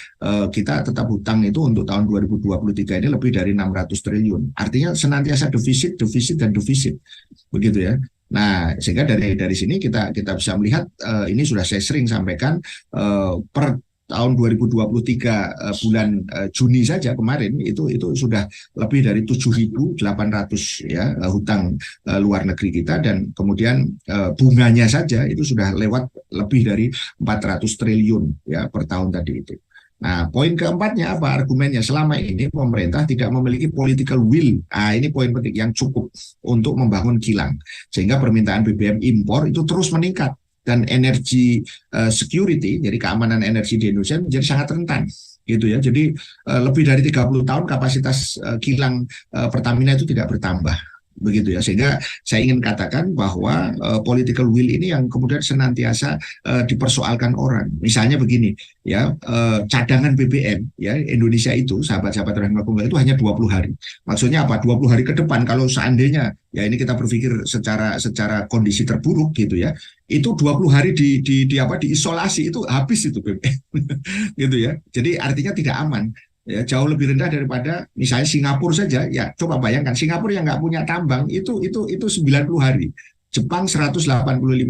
kita tetap hutang itu untuk tahun 2023 ini lebih dari 600 triliun. Artinya senantiasa defisit, defisit dan defisit. Begitu ya. Nah, sehingga dari sini kita bisa melihat ini sudah saya sering sampaikan per tahun 2023 bulan Juni saja kemarin itu sudah lebih dari 7.800 ya hutang luar negeri kita, dan kemudian bunganya saja itu sudah lewat lebih dari 400 triliun ya per tahun tadi itu. Nah, poin keempatnya apa argumennya? Selama ini pemerintah tidak memiliki political will. Nah, ini poin penting yang cukup untuk membangun kilang, sehingga permintaan BBM impor itu terus meningkat. Dan energi security, jadi keamanan energi di Indonesia menjadi sangat rentan gitu ya. Jadi lebih dari 30 tahun kapasitas kilang Pertamina itu tidak bertambah begitu ya, sehingga saya ingin katakan bahwa political will ini yang kemudian senantiasa dipersoalkan orang. Misalnya begini ya, cadangan BBM ya Indonesia itu, sahabat-sahabat rahimahkumullah, itu hanya 20 hari. Maksudnya apa? 20 hari ke depan kalau seandainya ya ini kita berpikir secara kondisi terburuk gitu ya, itu 20 hari diisolasi itu habis itu BBM gitu ya. Jadi artinya tidak aman. Ya, jauh lebih rendah daripada misalnya Singapura saja. Ya, coba bayangkan Singapura yang nggak punya tambang itu 90 hari. Jepang 185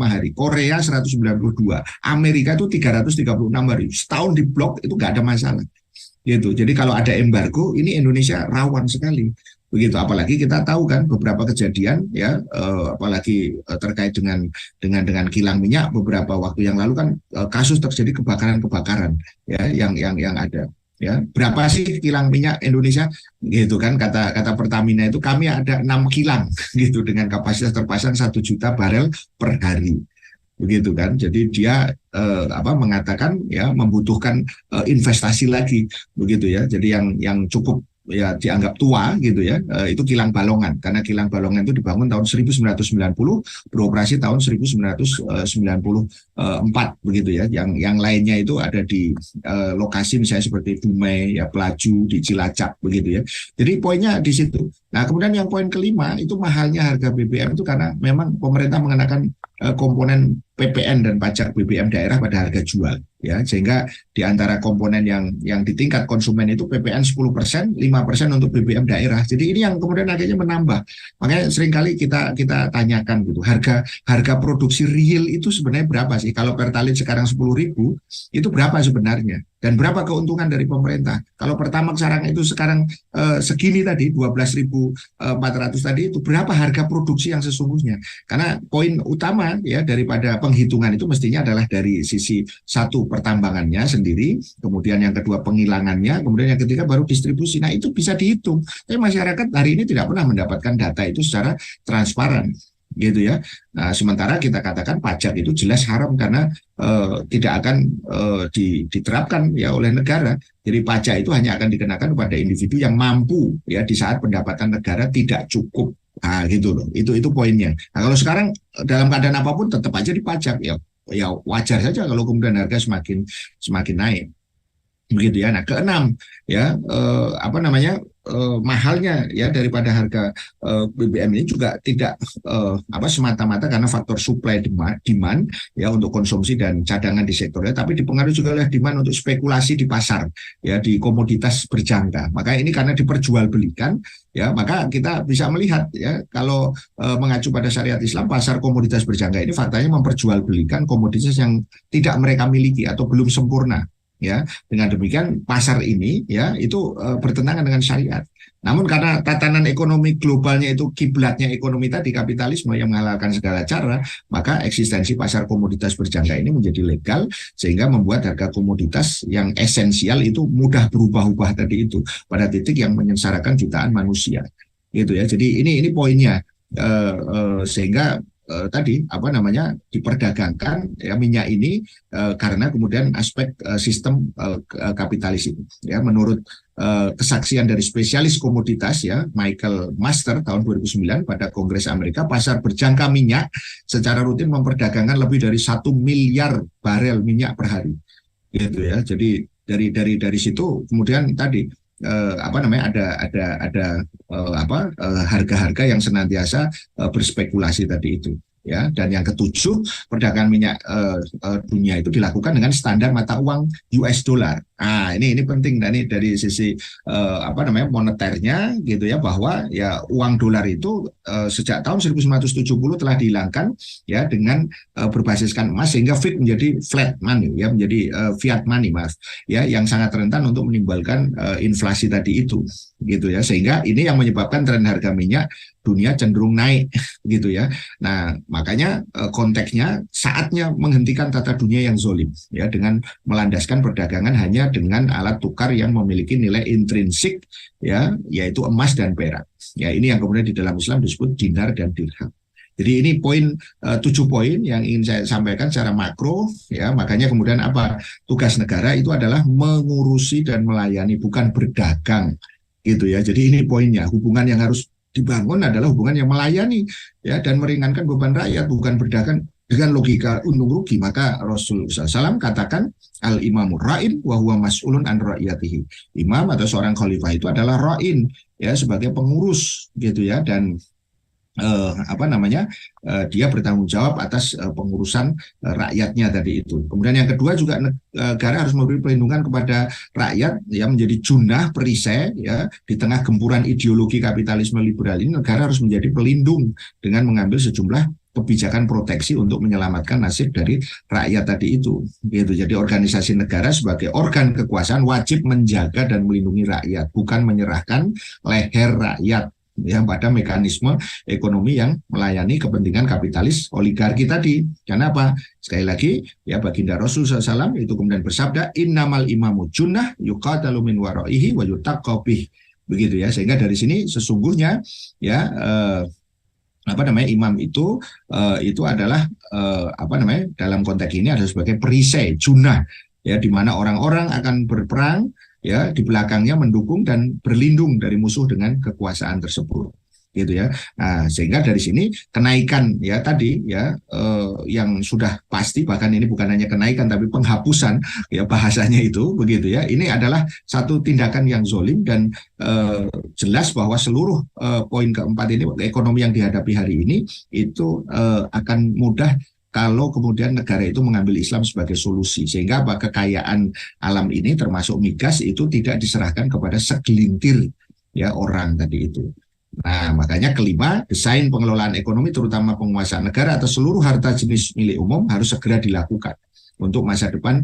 hari, Korea 192, Amerika itu 336 hari. Setahun diblok itu nggak ada masalah. Gitu. Jadi kalau ada embargo, ini Indonesia rawan sekali. begitu. Apalagi kita tahu kan beberapa kejadian ya, apalagi terkait dengan kilang minyak beberapa waktu yang lalu kan, kasus terjadi kebakaran-kebakaran ya yang ada. Ya, berapa sih kilang minyak Indonesia? Gitu kan, kata kata Pertamina itu kami ada 6 kilang gitu dengan kapasitas terpasang 1 juta barel per hari, begitu kan. Jadi dia mengatakan ya membutuhkan investasi lagi, begitu ya. Jadi yang cukup ya dianggap tua gitu ya, itu kilang Balongan, karena kilang Balongan itu dibangun tahun 1990, beroperasi tahun 1994, begitu ya. Yang lainnya itu ada di lokasi misalnya seperti Dumai ya, Pelaju, di Cilacap, begitu ya. Jadi poinnya di situ. Nah, kemudian yang poin kelima itu mahalnya harga BBM itu karena memang pemerintah mengenakan komponen PPN dan pajak BBM daerah pada harga jual ya, sehingga di antara komponen yang di tingkat konsumen itu PPN 10%, 5% untuk BBM daerah. Jadi ini yang kemudian akhirnya menambah. Makanya seringkali kita tanyakan gitu, harga produksi real itu sebenarnya berapa sih? Kalau Pertalite sekarang 10.000, itu berapa sebenarnya? Dan berapa keuntungan dari pemerintah? Kalau Pertamax sekarang segini tadi 12.400 tadi, itu berapa harga produksi yang sesungguhnya? Karena poin utama ya daripada penghitungan itu mestinya adalah dari sisi satu pertambangannya sendiri, kemudian yang kedua penghilangannya, kemudian yang ketiga baru distribusi. Nah, itu bisa dihitung. Tapi masyarakat hari ini tidak pernah mendapatkan data itu secara transparan, gitu ya. Nah, sementara kita katakan pajak itu jelas haram karena tidak akan diterapkan ya oleh negara. Jadi pajak itu hanya akan dikenakan kepada individu yang mampu ya di saat pendapatan negara tidak cukup. Nah, gitu loh. Itu poinnya. Nah, kalau sekarang dalam keadaan apapun tetap aja dipajak ya. Ya wajar saja kalau kemudian harga semakin naik. Begitu ya. Nah, keenam ya, mahalnya ya daripada harga BBM ini juga tidak semata-mata karena faktor supply demand ya untuk konsumsi dan cadangan di sektornya, tapi dipengaruhi juga oleh demand untuk spekulasi di pasar ya, di komoditas berjangka. Maka ini karena diperjualbelikan ya, maka kita bisa melihat ya, kalau mengacu pada syariat Islam, pasar komoditas berjangka ini faktanya memperjualbelikan komoditas yang tidak mereka miliki atau belum sempurna. Ya, dengan demikian pasar ini ya itu bertentangan dengan syariat. Namun karena tatanan ekonomi globalnya itu kiblatnya ekonomi tadi, kapitalisme yang menghalalkan segala cara, maka eksistensi pasar komoditas berjangka ini menjadi legal, sehingga membuat harga komoditas yang esensial itu mudah berubah-ubah tadi itu pada titik yang menyengsarakan jutaan manusia. Gitu ya. Jadi ini poinnya, sehingga tadi diperdagangkan ya minyak ini karena kemudian aspek sistem kapitalis itu ya, menurut kesaksian dari spesialis komoditas ya Michael Master tahun 2009 pada Kongres Amerika, pasar berjangka minyak secara rutin memperdagangkan lebih dari 1 miliar barel minyak per hari, gitu ya. Jadi dari situ kemudian tadi ada harga-harga yang senantiasa berspekulasi tadi itu ya. Dan yang ketujuh, perdagangan minyak dunia itu dilakukan dengan standar mata uang US dollar. Nah, ini penting dari sisi moneternya gitu ya, bahwa ya uang dolar itu sejak tahun 1970 telah dihilangkan ya dengan berbasiskan emas, sehingga FIT menjadi flat money ya, menjadi fiat money mas ya, yang sangat rentan untuk menimbulkan inflasi tadi itu, gitu ya. Sehingga ini yang menyebabkan tren harga minyak dunia cenderung naik gitu ya. Nah, makanya konteksnya saatnya menghentikan tata dunia yang zolim ya, dengan melandaskan perdagangan hanya dengan alat tukar yang memiliki nilai intrinsik ya, yaitu emas dan perak. Ya, ini yang kemudian di dalam Islam disebut dinar dan dirham. Jadi ini 7 poin yang ingin saya sampaikan secara makro ya. Makanya kemudian tugas negara itu adalah mengurusi dan melayani, bukan berdagang, gitu ya. Jadi ini poinnya, hubungan yang harus dibangun adalah hubungan yang melayani ya, dan meringankan beban rakyat, bukan berdagang dengan logika untung rugi. Maka Rasulullah SAW katakan al-imamur ra'in wa huwa mas'ulun an ra'iyatihi. Imam atau seorang khalifah itu adalah ra'in ya, sebagai pengurus gitu ya, dan dia bertanggung jawab atas pengurusan rakyatnya tadi itu. Kemudian yang kedua juga, negara harus memberi perlindungan kepada rakyat ya, menjadi junah perisai ya, di tengah gempuran ideologi kapitalisme liberal ini. Negara harus menjadi pelindung dengan mengambil sejumlah kebijakan proteksi untuk menyelamatkan nasib dari rakyat tadi itu, gitu. Jadi organisasi negara sebagai organ kekuasaan wajib menjaga dan melindungi rakyat, bukan menyerahkan leher rakyat ya pada mekanisme ekonomi yang melayani kepentingan kapitalis oligarki tadi. Karena apa? Sekali lagi, ya baginda Rasul SAW itu kemudian bersabda, innamal imamu junnah yuqatalu min waraihi wa yutaqqabih. Begitu ya. Sehingga dari sini sesungguhnya ya apa namanya imam itu adalah apa namanya dalam konteks ini adalah sebagai perisai junah, ya di mana orang-orang akan berperang ya di belakangnya mendukung dan berlindung dari musuh dengan kekuasaan tersebut, gitu ya. Nah, sehingga dari sini kenaikan ya tadi ya yang sudah pasti, bahkan ini bukan hanya kenaikan tapi penghapusan ya bahasanya itu begitu ya. Ini adalah satu tindakan yang zolim dan jelas bahwa seluruh poin keempat ini ekonomi yang dihadapi hari ini itu akan mudah kalau kemudian negara itu mengambil Islam sebagai solusi, sehingga apa kekayaan alam ini termasuk migas itu tidak diserahkan kepada segelintir ya orang tadi itu. Nah, makanya kelima, desain pengelolaan ekonomi terutama penguasaan negara atas seluruh harta jenis milik umum harus segera dilakukan untuk masa depan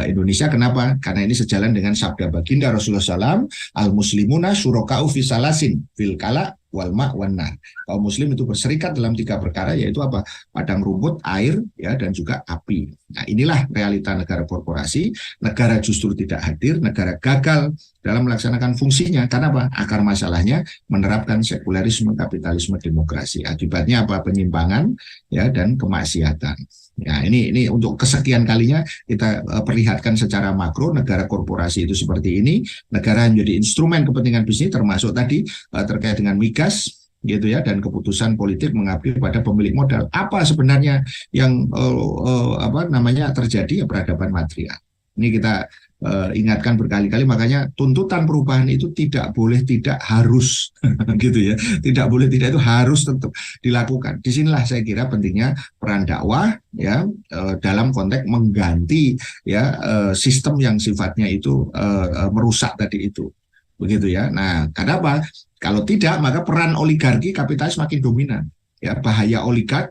Indonesia. Kenapa? Karena ini sejalan dengan sabda baginda Rasulullah SAW, al-muslimuna syuraka'u fi salasin fil kala wal ma' wan nar. Kaum muslim itu berserikat dalam 3 perkara, yaitu apa? Padang rumput, air, ya, dan juga api. Nah, inilah realita negara korporasi. Negara justru tidak hadir, negara gagal dalam melaksanakan fungsinya. Karena apa? Akar masalahnya menerapkan sekulerisme, kapitalisme, demokrasi. Akibatnya apa? Penyimpangan, ya, dan kemaksiatan. Ya, ini untuk kesekian kalinya kita perlihatkan secara makro negara korporasi itu seperti ini. Negara menjadi instrumen kepentingan bisnis, termasuk tadi terkait dengan migas, gitu ya, dan keputusan politik mengabdi pada pemilik modal. Apa sebenarnya yang apa namanya terjadi? Ya, peradaban material. Ini kita ingatkan berkali-kali, makanya tuntutan perubahan itu tidak boleh tidak harus gitu ya, tidak boleh tidak, itu harus tetap dilakukan. Disinilah saya kira pentingnya peran dakwah ya dalam konteks mengganti ya sistem yang sifatnya itu merusak tadi itu, begitu ya. Nah, kenapa? Kalau tidak, maka peran oligarki kapitalis makin dominan. Ya, bahaya oligark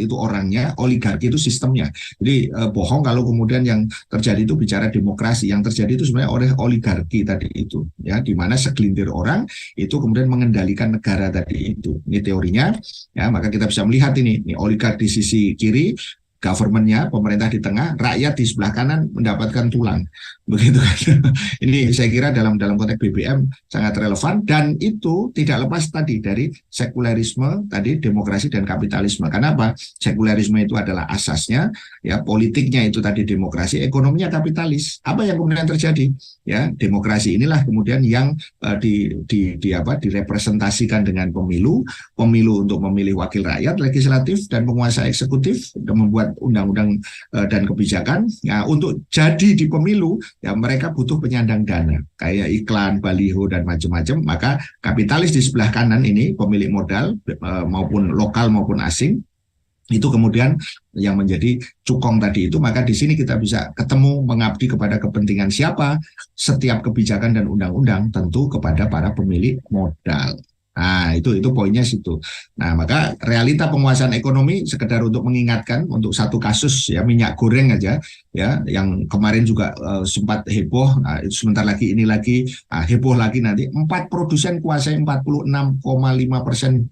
itu orangnya, oligarki itu sistemnya. Jadi bohong kalau kemudian yang terjadi itu bicara demokrasi. Yang terjadi itu sebenarnya oleh oligarki tadi itu, ya, di mana segelintir orang itu kemudian mengendalikan negara tadi itu. Ini teorinya, ya. Maka kita bisa melihat ini oligark di sisi kiri, government-nya, pemerintah di tengah, rakyat di sebelah kanan mendapatkan tulang, begitu kan? Ini saya kira dalam konteks BBM sangat relevan, dan itu tidak lepas tadi dari sekulerisme tadi, demokrasi dan kapitalisme. Karena apa? Sekulerisme itu adalah asasnya, ya, politiknya itu tadi demokrasi, ekonominya kapitalis. Apa yang kemudian terjadi? Ya, demokrasi inilah kemudian yang direpresentasikan dengan pemilu untuk memilih wakil rakyat, legislatif dan penguasa eksekutif, dan membuat undang-undang dan kebijakan. Nah, untuk jadi di pemilu ya mereka butuh penyandang dana kayak iklan, baliho dan macam-macam. Maka kapitalis di sebelah kanan ini, pemilik modal maupun lokal maupun asing, itu kemudian yang menjadi cukong tadi itu. Maka di sini kita bisa ketemu mengabdi kepada kepentingan siapa? Setiap kebijakan dan undang-undang tentu kepada para pemilik modal. Nah, itu poinnya situ. Nah, maka realita penguasaan ekonomi, sekedar untuk mengingatkan, untuk satu kasus ya minyak goreng aja ya, yang kemarin juga sempat heboh. Nah, sebentar lagi ini lagi heboh lagi nanti. 4 produsen kuasai 46,5%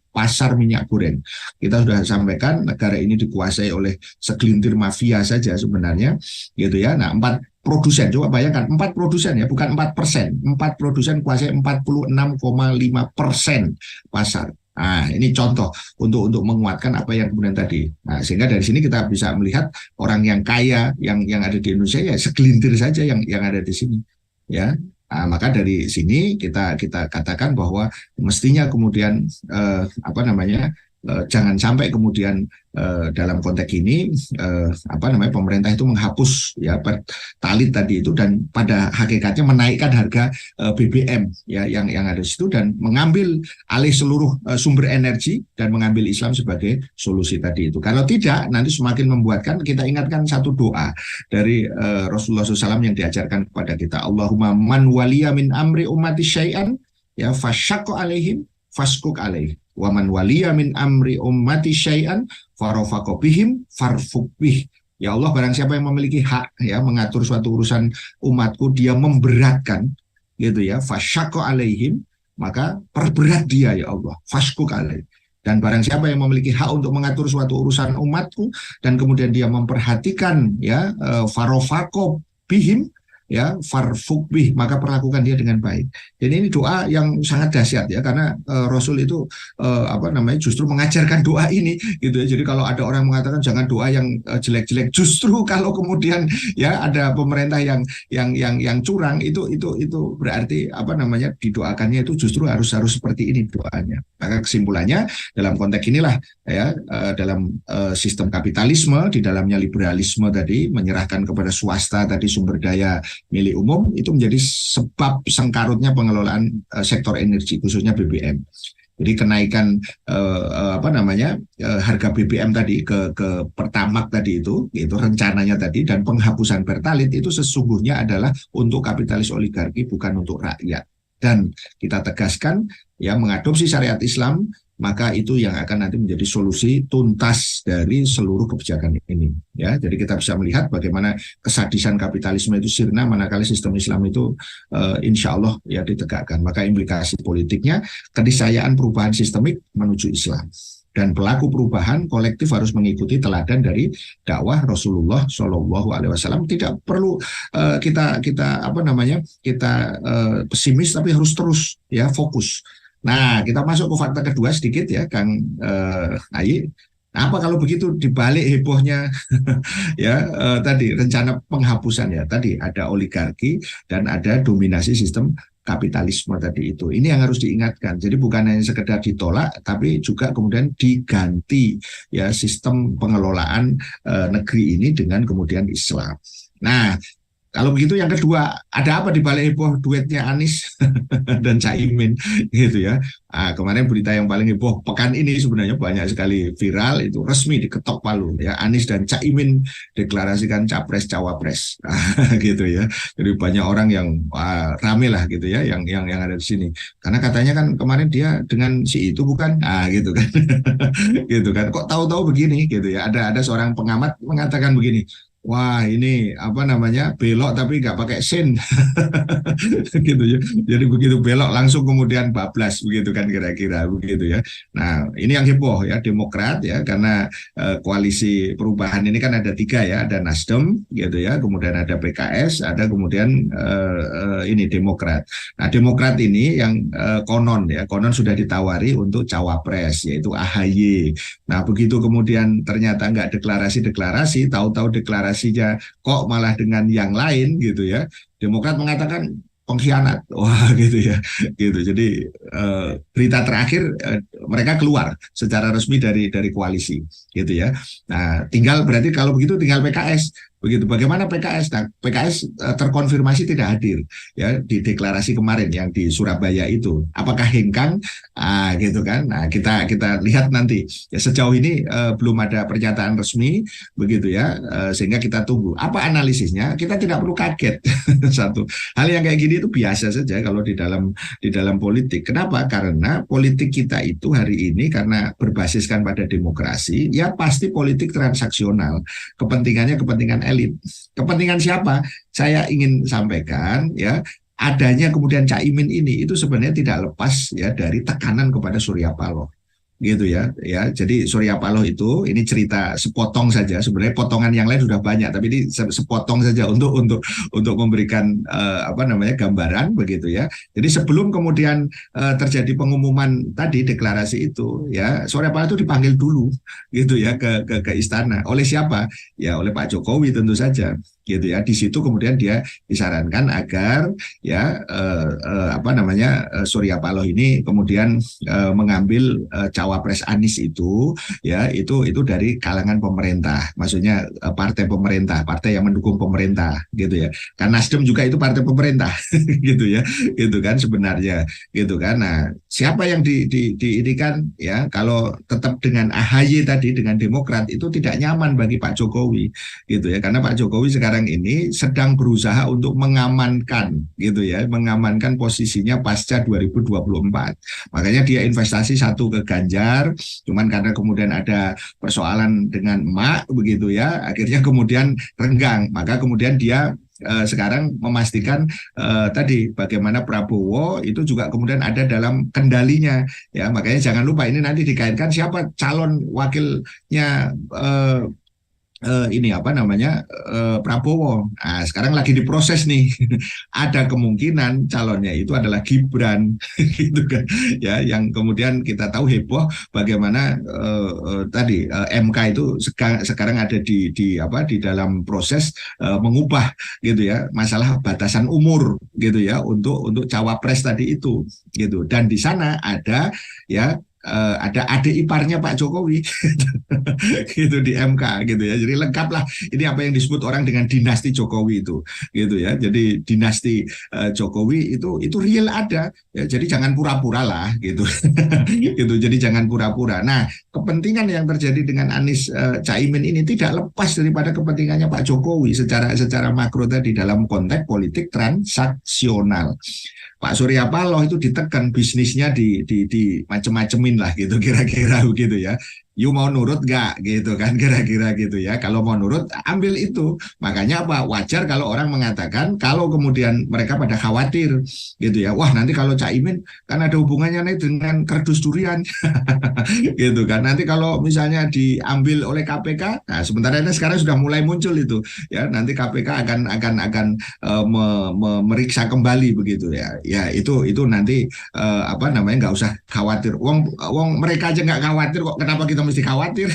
pasar minyak goreng. Kita sudah sampaikan negara ini dikuasai oleh segelintir mafia saja sebenarnya, gitu ya. Nah, 4 produsen, coba bayangkan 4 produsen ya, bukan 4%. 4 produsen kuasai 46,5% pasar. Nah, ini contoh untuk menguatkan apa yang kemudian tadi. Nah, sehingga dari sini kita bisa melihat orang yang kaya yang ada di Indonesia ya segelintir saja yang ada di sini, ya. Nah, maka dari sini kita katakan bahwa mestinya kemudian apa namanya jangan sampai kemudian dalam konteks ini pemerintah itu menghapus ya talit tadi itu, dan pada hakikatnya menaikkan harga BBM ya yang ada di situ, dan mengambil alih seluruh sumber energi dan mengambil Islam sebagai solusi tadi itu. Kalau tidak, nanti semakin membuatkan. Kita ingatkan satu doa dari Rasulullah SAW yang diajarkan kepada kita, Allahumma man waliya min amri ummati syai'an ya fasyaqqa alaihim faskuk alaih, wa man waliya min amri ummati syai'an farafaqo bihim farfuq bih. Ya Allah, barang siapa yang memiliki hak ya mengatur suatu urusan umatku, dia memberatkan gitu ya, fasyaqqa alaihim, maka perberat dia ya Allah, fashkuk alaih. Dan barang siapa yang memiliki hak untuk mengatur suatu urusan umatku dan kemudian dia memperhatikan ya farofako bihim ya farfuk bih, maka perlakukan dia dengan baik. Jadi ini doa yang sangat dahsyat ya, karena Rasul itu apa namanya justru mengajarkan doa ini gitu ya. Jadi kalau ada orang mengatakan jangan doa yang jelek-jelek, justru kalau kemudian ya ada pemerintah yang curang, itu berarti apa namanya didoakannya itu justru harus seperti ini doanya. Maka kesimpulannya dalam konteks inilah ya dalam sistem kapitalisme, di dalamnya liberalisme tadi menyerahkan kepada swasta tadi sumber daya milik umum, itu menjadi sebab sengkarutnya pengelolaan sektor energi khususnya BBM. Jadi kenaikan apa namanya harga BBM tadi ke Pertamax tadi itu rencananya tadi, dan penghapusan Pertalite itu sesungguhnya adalah untuk kapitalis oligarki, bukan untuk rakyat. Dan kita tegaskan ya, mengadopsi syariat Islam, maka itu yang akan nanti menjadi solusi tuntas dari seluruh kebijakan ini ya. Jadi kita bisa melihat bagaimana kesadisan kapitalisme itu sirna manakala sistem Islam itu insya Allah ya ditegakkan. Maka implikasi politiknya keniscayaan perubahan sistemik menuju Islam, dan pelaku perubahan kolektif harus mengikuti teladan dari dakwah Rasulullah Shallallahu Alaihi Wasallam. Tidak perlu kita apa namanya kita pesimis, tapi harus terus ya fokus. Nah, kita masuk ke fakta kedua sedikit ya, Kang Ayi. Apa kalau begitu dibalik hebohnya ya tadi rencana penghapusan ya, tadi ada oligarki dan ada dominasi sistem kapitalisme tadi itu. Ini yang harus diingatkan. Jadi bukan hanya sekedar ditolak, tapi juga kemudian diganti ya sistem pengelolaan negeri ini dengan kemudian Islam. Nah, kalau begitu yang kedua, ada apa di balik heboh duetnya Anies dan Caimin gitu ya. Kemarin berita yang paling heboh pekan ini sebenarnya banyak sekali viral, itu resmi diketok palu ya, Anies dan Caimin deklarasikan capres cawapres gitu ya. Jadi banyak orang yang rame lah gitu ya, yang ada di sini. Karena katanya kan kemarin dia dengan si itu bukan, gitu kan, gitu kan. Kok tahu-tahu begini gitu ya. Ada seorang pengamat mengatakan begini. Wah, ini apa namanya belok tapi nggak pakai sen gitu ya. Jadi begitu belok langsung kemudian bablas begitu kan, kira-kira begitu ya. Nah, ini yang heboh ya, Demokrat ya, karena koalisi perubahan ini kan ada 3 ya, ada Nasdem gitu ya, kemudian ada PKS, ada kemudian ini Demokrat. Nah, Demokrat ini yang konon sudah ditawari untuk cawapres yaitu AHY. Nah, begitu kemudian ternyata nggak deklarasi, tahu-tahu deklarasinya kok malah dengan yang lain gitu ya. Demokrat mengatakan pengkhianat, wah gitu ya, gitu. Jadi berita terakhir mereka keluar secara resmi dari koalisi, gitu ya. Nah, tinggal berarti kalau begitu tinggal PKS. Begitu. Bagaimana PKS? Nah, PKS terkonfirmasi tidak hadir ya di deklarasi kemarin yang di Surabaya itu. Apakah hengkang? Gitu kan. Nah, kita lihat nanti. Ya, sejauh ini belum ada pernyataan resmi begitu ya, sehingga kita tunggu. Apa analisisnya? Kita tidak perlu kaget. Satu hal yang kayak gini itu biasa saja kalau di dalam politik. Kenapa? Karena politik kita itu hari ini karena berbasiskan pada demokrasi, ya pasti politik transaksional. Kepentingannya kepentingan elit. Kepentingan siapa? Saya ingin sampaikan ya, adanya kemudian Caimin ini itu sebenarnya tidak lepas ya dari tekanan kepada Surya Paloh. Gitu ya. Jadi Surya Paloh itu, ini cerita sepotong saja, sebenarnya potongan yang lain sudah banyak, tapi ini sepotong saja untuk memberikan apa namanya gambaran begitu ya. Jadi sebelum kemudian terjadi pengumuman tadi deklarasi itu ya, Surya Paloh itu dipanggil dulu gitu ya ke istana. Oleh siapa? Ya oleh Pak Jokowi tentu saja gitu ya. Di situ kemudian dia disarankan agar ya apa namanya Surya Paloh ini kemudian mengambil cawapres Anies itu ya, itu dari kalangan pemerintah, maksudnya partai pemerintah, partai yang mendukung pemerintah gitu ya. Karena Nasdem juga itu partai pemerintah gitu ya, gitu kan sebenarnya gitu kan. Nah, siapa yang ini kan ya, kalau tetap dengan AHY tadi dengan Demokrat itu tidak nyaman bagi Pak Jokowi gitu ya, karena Pak Jokowi sekarang ini sedang berusaha untuk mengamankan gitu ya, mengamankan posisinya pasca 2024. Makanya dia investasi satu ke Ganjar, cuman karena kemudian ada persoalan dengan emak begitu ya, akhirnya kemudian renggang. Maka kemudian dia sekarang memastikan tadi bagaimana Prabowo itu juga kemudian ada dalam kendalinya, ya makanya jangan lupa ini nanti dikaitkan siapa calon wakilnya ini apa namanya Prabowo. Nah, sekarang lagi diproses nih. Ada kemungkinan calonnya itu adalah Gibran, gitu kan? Ya, yang kemudian kita tahu heboh bagaimana tadi MK itu sekarang ada di apa di dalam proses mengubah gitu ya masalah batasan umur gitu ya untuk cawapres tadi itu gitu. Dan di sana ada ya ada adik iparnya Pak Jokowi gitu di MK gitu ya. Jadi lengkap lah ini apa yang disebut orang dengan dinasti Jokowi itu gitu ya. Jadi dinasti Jokowi itu real ada ya. Jadi jangan pura-pura lah gitu. gitu. Jadi jangan pura-pura. Nah, kepentingan yang terjadi dengan Anies Caimin ini tidak lepas daripada kepentingannya Pak Jokowi secara makro tadi dalam konteks politik transaksional. Pak Surya Paloh itu ditekan bisnisnya di macem-macemin lah gitu kira-kira begitu ya. You mau nurut gak gitu kan kira-kira gitu ya. Kalau mau nurut ambil itu. Makanya apa? Wajar kalau orang mengatakan kalau kemudian mereka pada khawatir gitu ya. Wah nanti kalau Caimin kan ada hubungannya nih dengan kerdus durian gitu kan. Nanti kalau misalnya diambil oleh KPK, nah sementara ini sekarang sudah mulai muncul itu ya. Nanti KPK akan meriksa kembali begitu ya. Ya itu nanti apa namanya nggak usah khawatir. Wong mereka aja nggak khawatir kok. Kenapa kita mesti khawatir?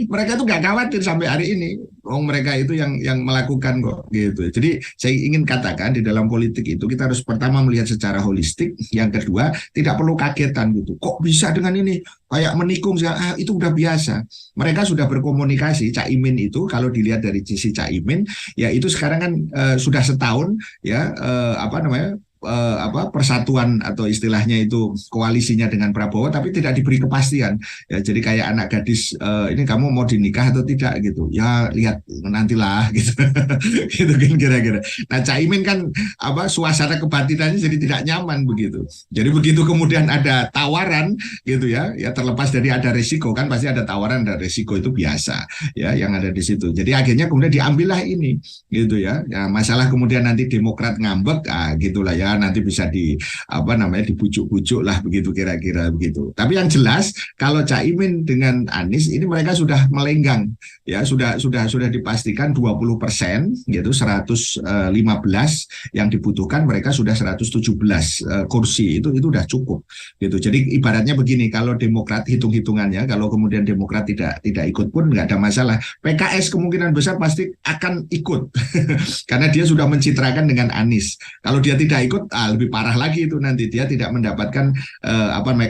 Mereka tuh nggak khawatir sampai hari ini. Mereka itu yang melakukan kok gitu. Jadi saya ingin katakan di dalam politik itu kita harus pertama melihat secara holistik. Yang kedua tidak perlu kagetan gitu. Kok bisa dengan ini? Kayak menikung itu udah biasa. Mereka sudah berkomunikasi. Caimin itu kalau dilihat dari sisi Caimin ya itu sekarang kan sudah setahun ya apa namanya persatuan atau istilahnya itu koalisinya dengan Prabowo tapi tidak diberi kepastian ya jadi kayak anak gadis ini kamu mau dinikah atau tidak gitu ya lihat nantilah gitu gitu kan kira-kira. Nah Caimin kan suasana kebatinannya jadi tidak nyaman begitu. Jadi begitu kemudian ada tawaran gitu ya terlepas dari ada resiko kan pasti ada tawaran dan resiko itu biasa ya yang ada di situ. Jadi akhirnya kemudian diambillah ini gitu ya masalah kemudian nanti Demokrat ngambek gitulah ya nanti bisa dibujuk-bujuk lah begitu kira-kira begitu. Tapi yang jelas kalau Caimin dengan Anies ini mereka sudah melenggang ya sudah dipastikan 20% gitu 115 yang dibutuhkan mereka sudah 117 kursi itu udah cukup gitu. Jadi ibaratnya begini kalau Demokrat hitung-hitungannya kalau kemudian Demokrat tidak ikut pun nggak ada masalah. PKS kemungkinan besar pasti akan ikut karena dia sudah mencitrakan dengan Anies. Kalau dia tidak ikut lebih parah lagi itu nanti dia tidak mendapatkan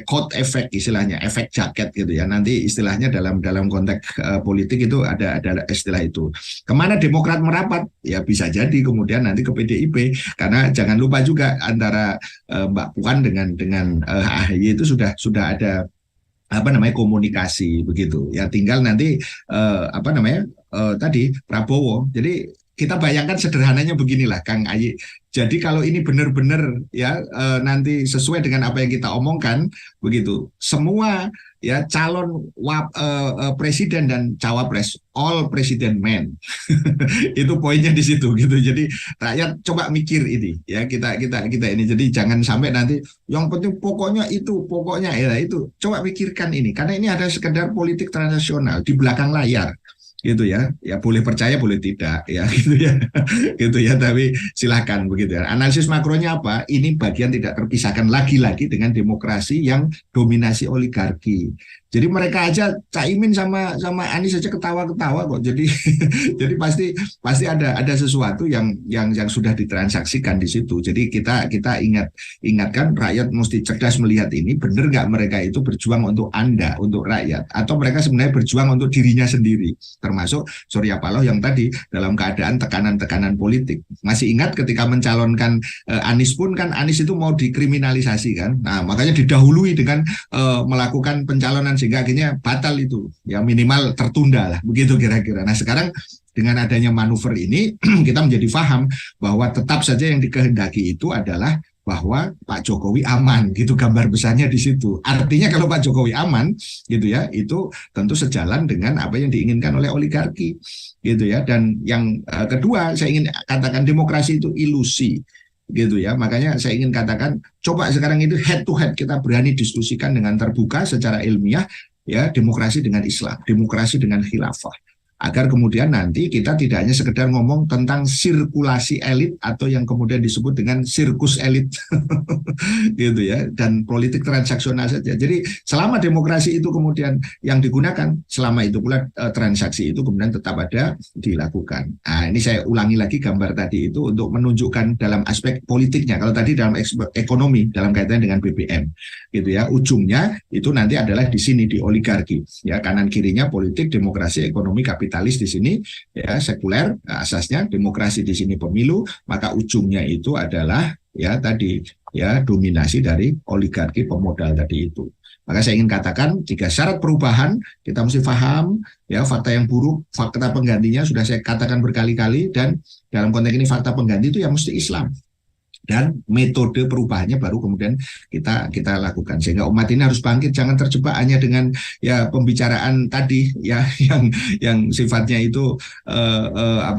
code effect istilahnya efek jaket gitu ya nanti istilahnya dalam konteks politik itu ada istilah itu. Kemana Demokrat merapat ya bisa jadi kemudian nanti ke PDIP karena jangan lupa juga antara Mbak Puan dengan AHY itu sudah ada komunikasi begitu ya tinggal nanti tadi Prabowo. Jadi kita bayangkan sederhananya beginilah Kang Ayi. Jadi kalau ini benar-benar ya nanti sesuai dengan apa yang kita omongkan begitu. Semua ya calon presiden dan cawapres all president men. Itu poinnya di situ gitu. Jadi rakyat coba mikir ini ya kita ini. Jadi jangan sampai nanti yang penting pokoknya ya itu. Coba pikirkan ini karena ini ada sekedar politik transnasional di belakang layar. Gitu ya boleh percaya boleh tidak ya gitu ya tapi silakan begitu ya. Analisis makronya apa ini bagian tidak terpisahkan lagi-lagi dengan demokrasi yang dominasi oligarki. Jadi mereka aja Caimin sama Anies aja ketawa-ketawa kok. Jadi jadi pasti ada sesuatu yang sudah ditransaksikan di situ. Jadi kita ingatkan rakyat mesti cerdas melihat ini benar nggak mereka itu berjuang untuk Anda, untuk rakyat atau mereka sebenarnya berjuang untuk dirinya sendiri. Termasuk Surya Paloh yang tadi dalam keadaan tekanan-tekanan politik. Masih ingat ketika mencalonkan Anies pun kan Anies itu mau dikriminalisasi kan. Nah, makanya didahului dengan melakukan pencalonan sehingga akhirnya batal itu. Ya minimal tertunda lah begitu kira-kira. Nah, sekarang dengan adanya manuver ini kita menjadi paham bahwa tetap saja yang dikehendaki itu adalah bahwa Pak Jokowi aman, gitu gambar besarnya di situ. Artinya kalau Pak Jokowi aman, gitu ya, itu tentu sejalan dengan apa yang diinginkan oleh oligarki, gitu ya. Dan yang kedua, saya ingin katakan demokrasi itu ilusi, gitu ya. Makanya saya ingin katakan, coba sekarang itu head to head kita berani diskusikan dengan terbuka secara ilmiah, ya, demokrasi dengan Islam, demokrasi dengan khilafah, agar kemudian nanti kita tidak hanya sekedar ngomong tentang sirkulasi elit atau yang kemudian disebut dengan sirkus elit gitu ya, dan politik transaksional saja. Jadi selama demokrasi itu kemudian yang digunakan, selama itu pula transaksi itu kemudian tetap ada dilakukan. Nah, ini saya ulangi lagi gambar tadi itu untuk menunjukkan dalam aspek politiknya. Kalau tadi dalam ekonomi, dalam kaitannya dengan BBM gitu ya, ujungnya itu nanti adalah di sini, di oligarki ya, kanan kirinya politik, demokrasi, ekonomi, kapitalis di sini ya, sekuler asasnya, demokrasi di sini pemilu, maka ujungnya itu adalah ya tadi ya, dominasi dari oligarki pemodal tadi itu. Maka saya ingin katakan, jika syarat perubahan kita mesti paham ya, fakta yang buruk, fakta penggantinya sudah saya katakan berkali-kali, dan dalam konteks ini fakta pengganti itu ya mesti Islam, dan metode perubahannya baru kemudian kita lakukan, sehingga umat ini harus bangkit, jangan terjebak hanya dengan ya pembicaraan tadi ya yang sifatnya itu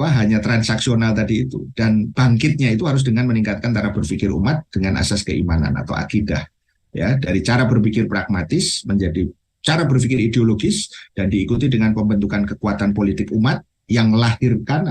hanya transaksional tadi itu, dan bangkitnya itu harus dengan meningkatkan cara berpikir umat dengan asas keimanan atau akidah ya, dari cara berpikir pragmatis menjadi cara berpikir ideologis, dan diikuti dengan pembentukan kekuatan politik umat yang melahirkan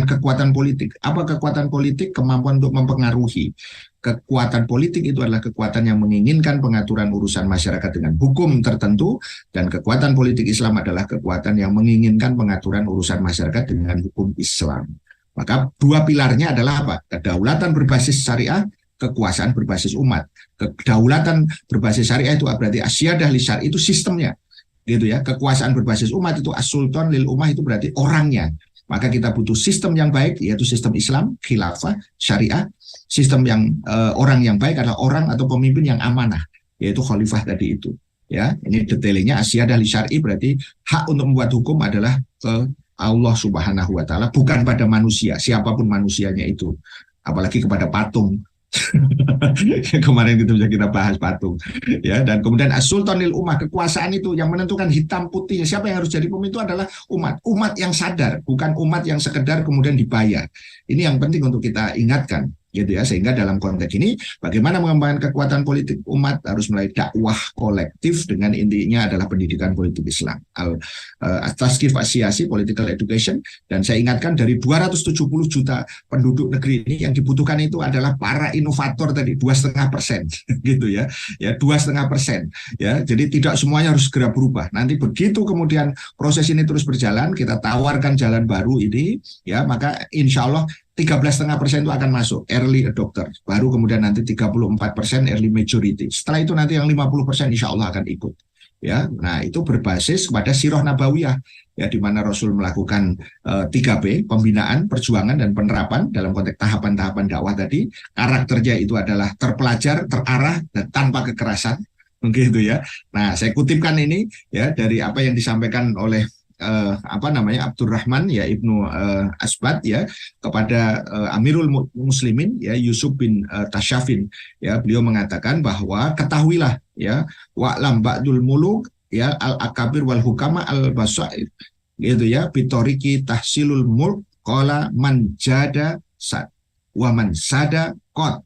kekuatan politik. Apa kekuatan politik? Kemampuan untuk mempengaruhi. Kekuatan politik itu adalah kekuatan yang menginginkan pengaturan urusan masyarakat dengan hukum tertentu, dan kekuatan politik Islam adalah kekuatan yang menginginkan pengaturan urusan masyarakat dengan hukum Islam. Maka dua pilarnya adalah apa? Kedaulatan berbasis syariah, kekuasaan berbasis umat. Kedaulatan berbasis syariah itu berarti asyadah li syari, itu sistemnya. Gitu ya, kekuasaan berbasis umat itu as-sultan lil ummah, itu berarti orangnya. Maka kita butuh sistem yang baik, yaitu sistem Islam, khilafah, syariah. Sistem yang orang yang baik adalah orang atau pemimpin yang amanah, yaitu khalifah tadi itu. Ya, ini detailnya asyadah li syar'i, berarti hak untuk membuat hukum adalah ke Allah Subhanahu wa taala, bukan pada manusia, siapapun manusianya itu. Apalagi kepada patung. Kemarin itu bisa kita bahas patung ya. Dan kemudian as-sultanil ummah, kekuasaan itu yang menentukan hitam putihnya siapa yang harus jadi pemimpin itu adalah umat yang sadar, bukan umat yang sekedar kemudian dibayar. Ini yang penting untuk kita ingatkan gitu ya, sehingga dalam konteks ini bagaimana mengembangkan kekuatan politik umat harus melalui dakwah kolektif, dengan intinya adalah pendidikan politik Islam, at-tazkif as-siyasi, political education. Dan saya ingatkan, dari 270 juta penduduk negeri ini yang dibutuhkan itu adalah para inovator tadi, 2,5% gitu ya, 2,5% ya. Jadi tidak semuanya harus segera berubah. Nanti begitu kemudian proses ini terus berjalan, kita tawarkan jalan baru ini ya, maka insya Allah 13,5% itu akan masuk early adopter, baru kemudian nanti 34% early majority. Setelah itu nanti yang 50% insya Allah akan ikut. Ya, nah itu berbasis kepada sirah nabawiyah ya, di mana Rasul melakukan 3P, pembinaan, perjuangan, dan penerapan dalam konteks tahapan-tahapan dakwah tadi. Karakternya itu adalah terpelajar, terarah, dan tanpa kekerasan, begitu ya. Nah, saya kutipkan ini ya dari apa yang disampaikan oleh Abdurrahman ya Ibnu Asbad ya kepada Amirul Muslimin ya Yusuf bin Tasyafin ya. Beliau mengatakan bahwa ketahuilah ya, wa'lam ba'dul muluk ya al-akabir wal hukama al-basair gitu ya, bitoriki tahsilul mulk qala man jada sad wa man sada qad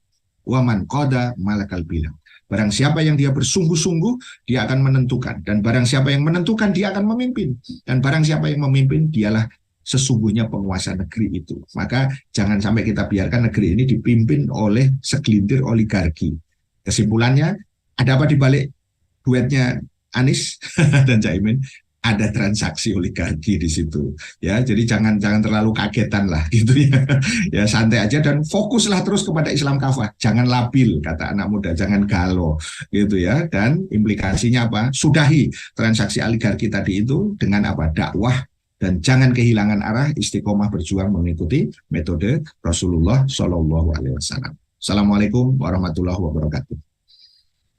wa man qada malakal bilang. Barang siapa yang dia bersungguh-sungguh, dia akan menentukan. Dan barang siapa yang menentukan, dia akan memimpin. Dan barang siapa yang memimpin, dialah sesungguhnya penguasa negeri itu. Maka jangan sampai kita biarkan negeri ini dipimpin oleh segelintir oligarki. Kesimpulannya, ada apa di balik duetnya Anies dan Caimin? Ada transaksi oligarki di situ ya. Jadi jangan terlalu kagetan lah gitu ya. Ya santai aja dan fokuslah terus kepada Islam kafah. Jangan labil, kata anak muda, jangan galau gitu ya. Dan implikasinya apa? Sudahi transaksi oligarki tadi itu dengan apa? Dakwah, dan jangan kehilangan arah, istiqomah berjuang mengikuti metode Rasulullah Shallallahu Alaihi Wasallam. Assalamualaikum warahmatullahi wabarakatuh.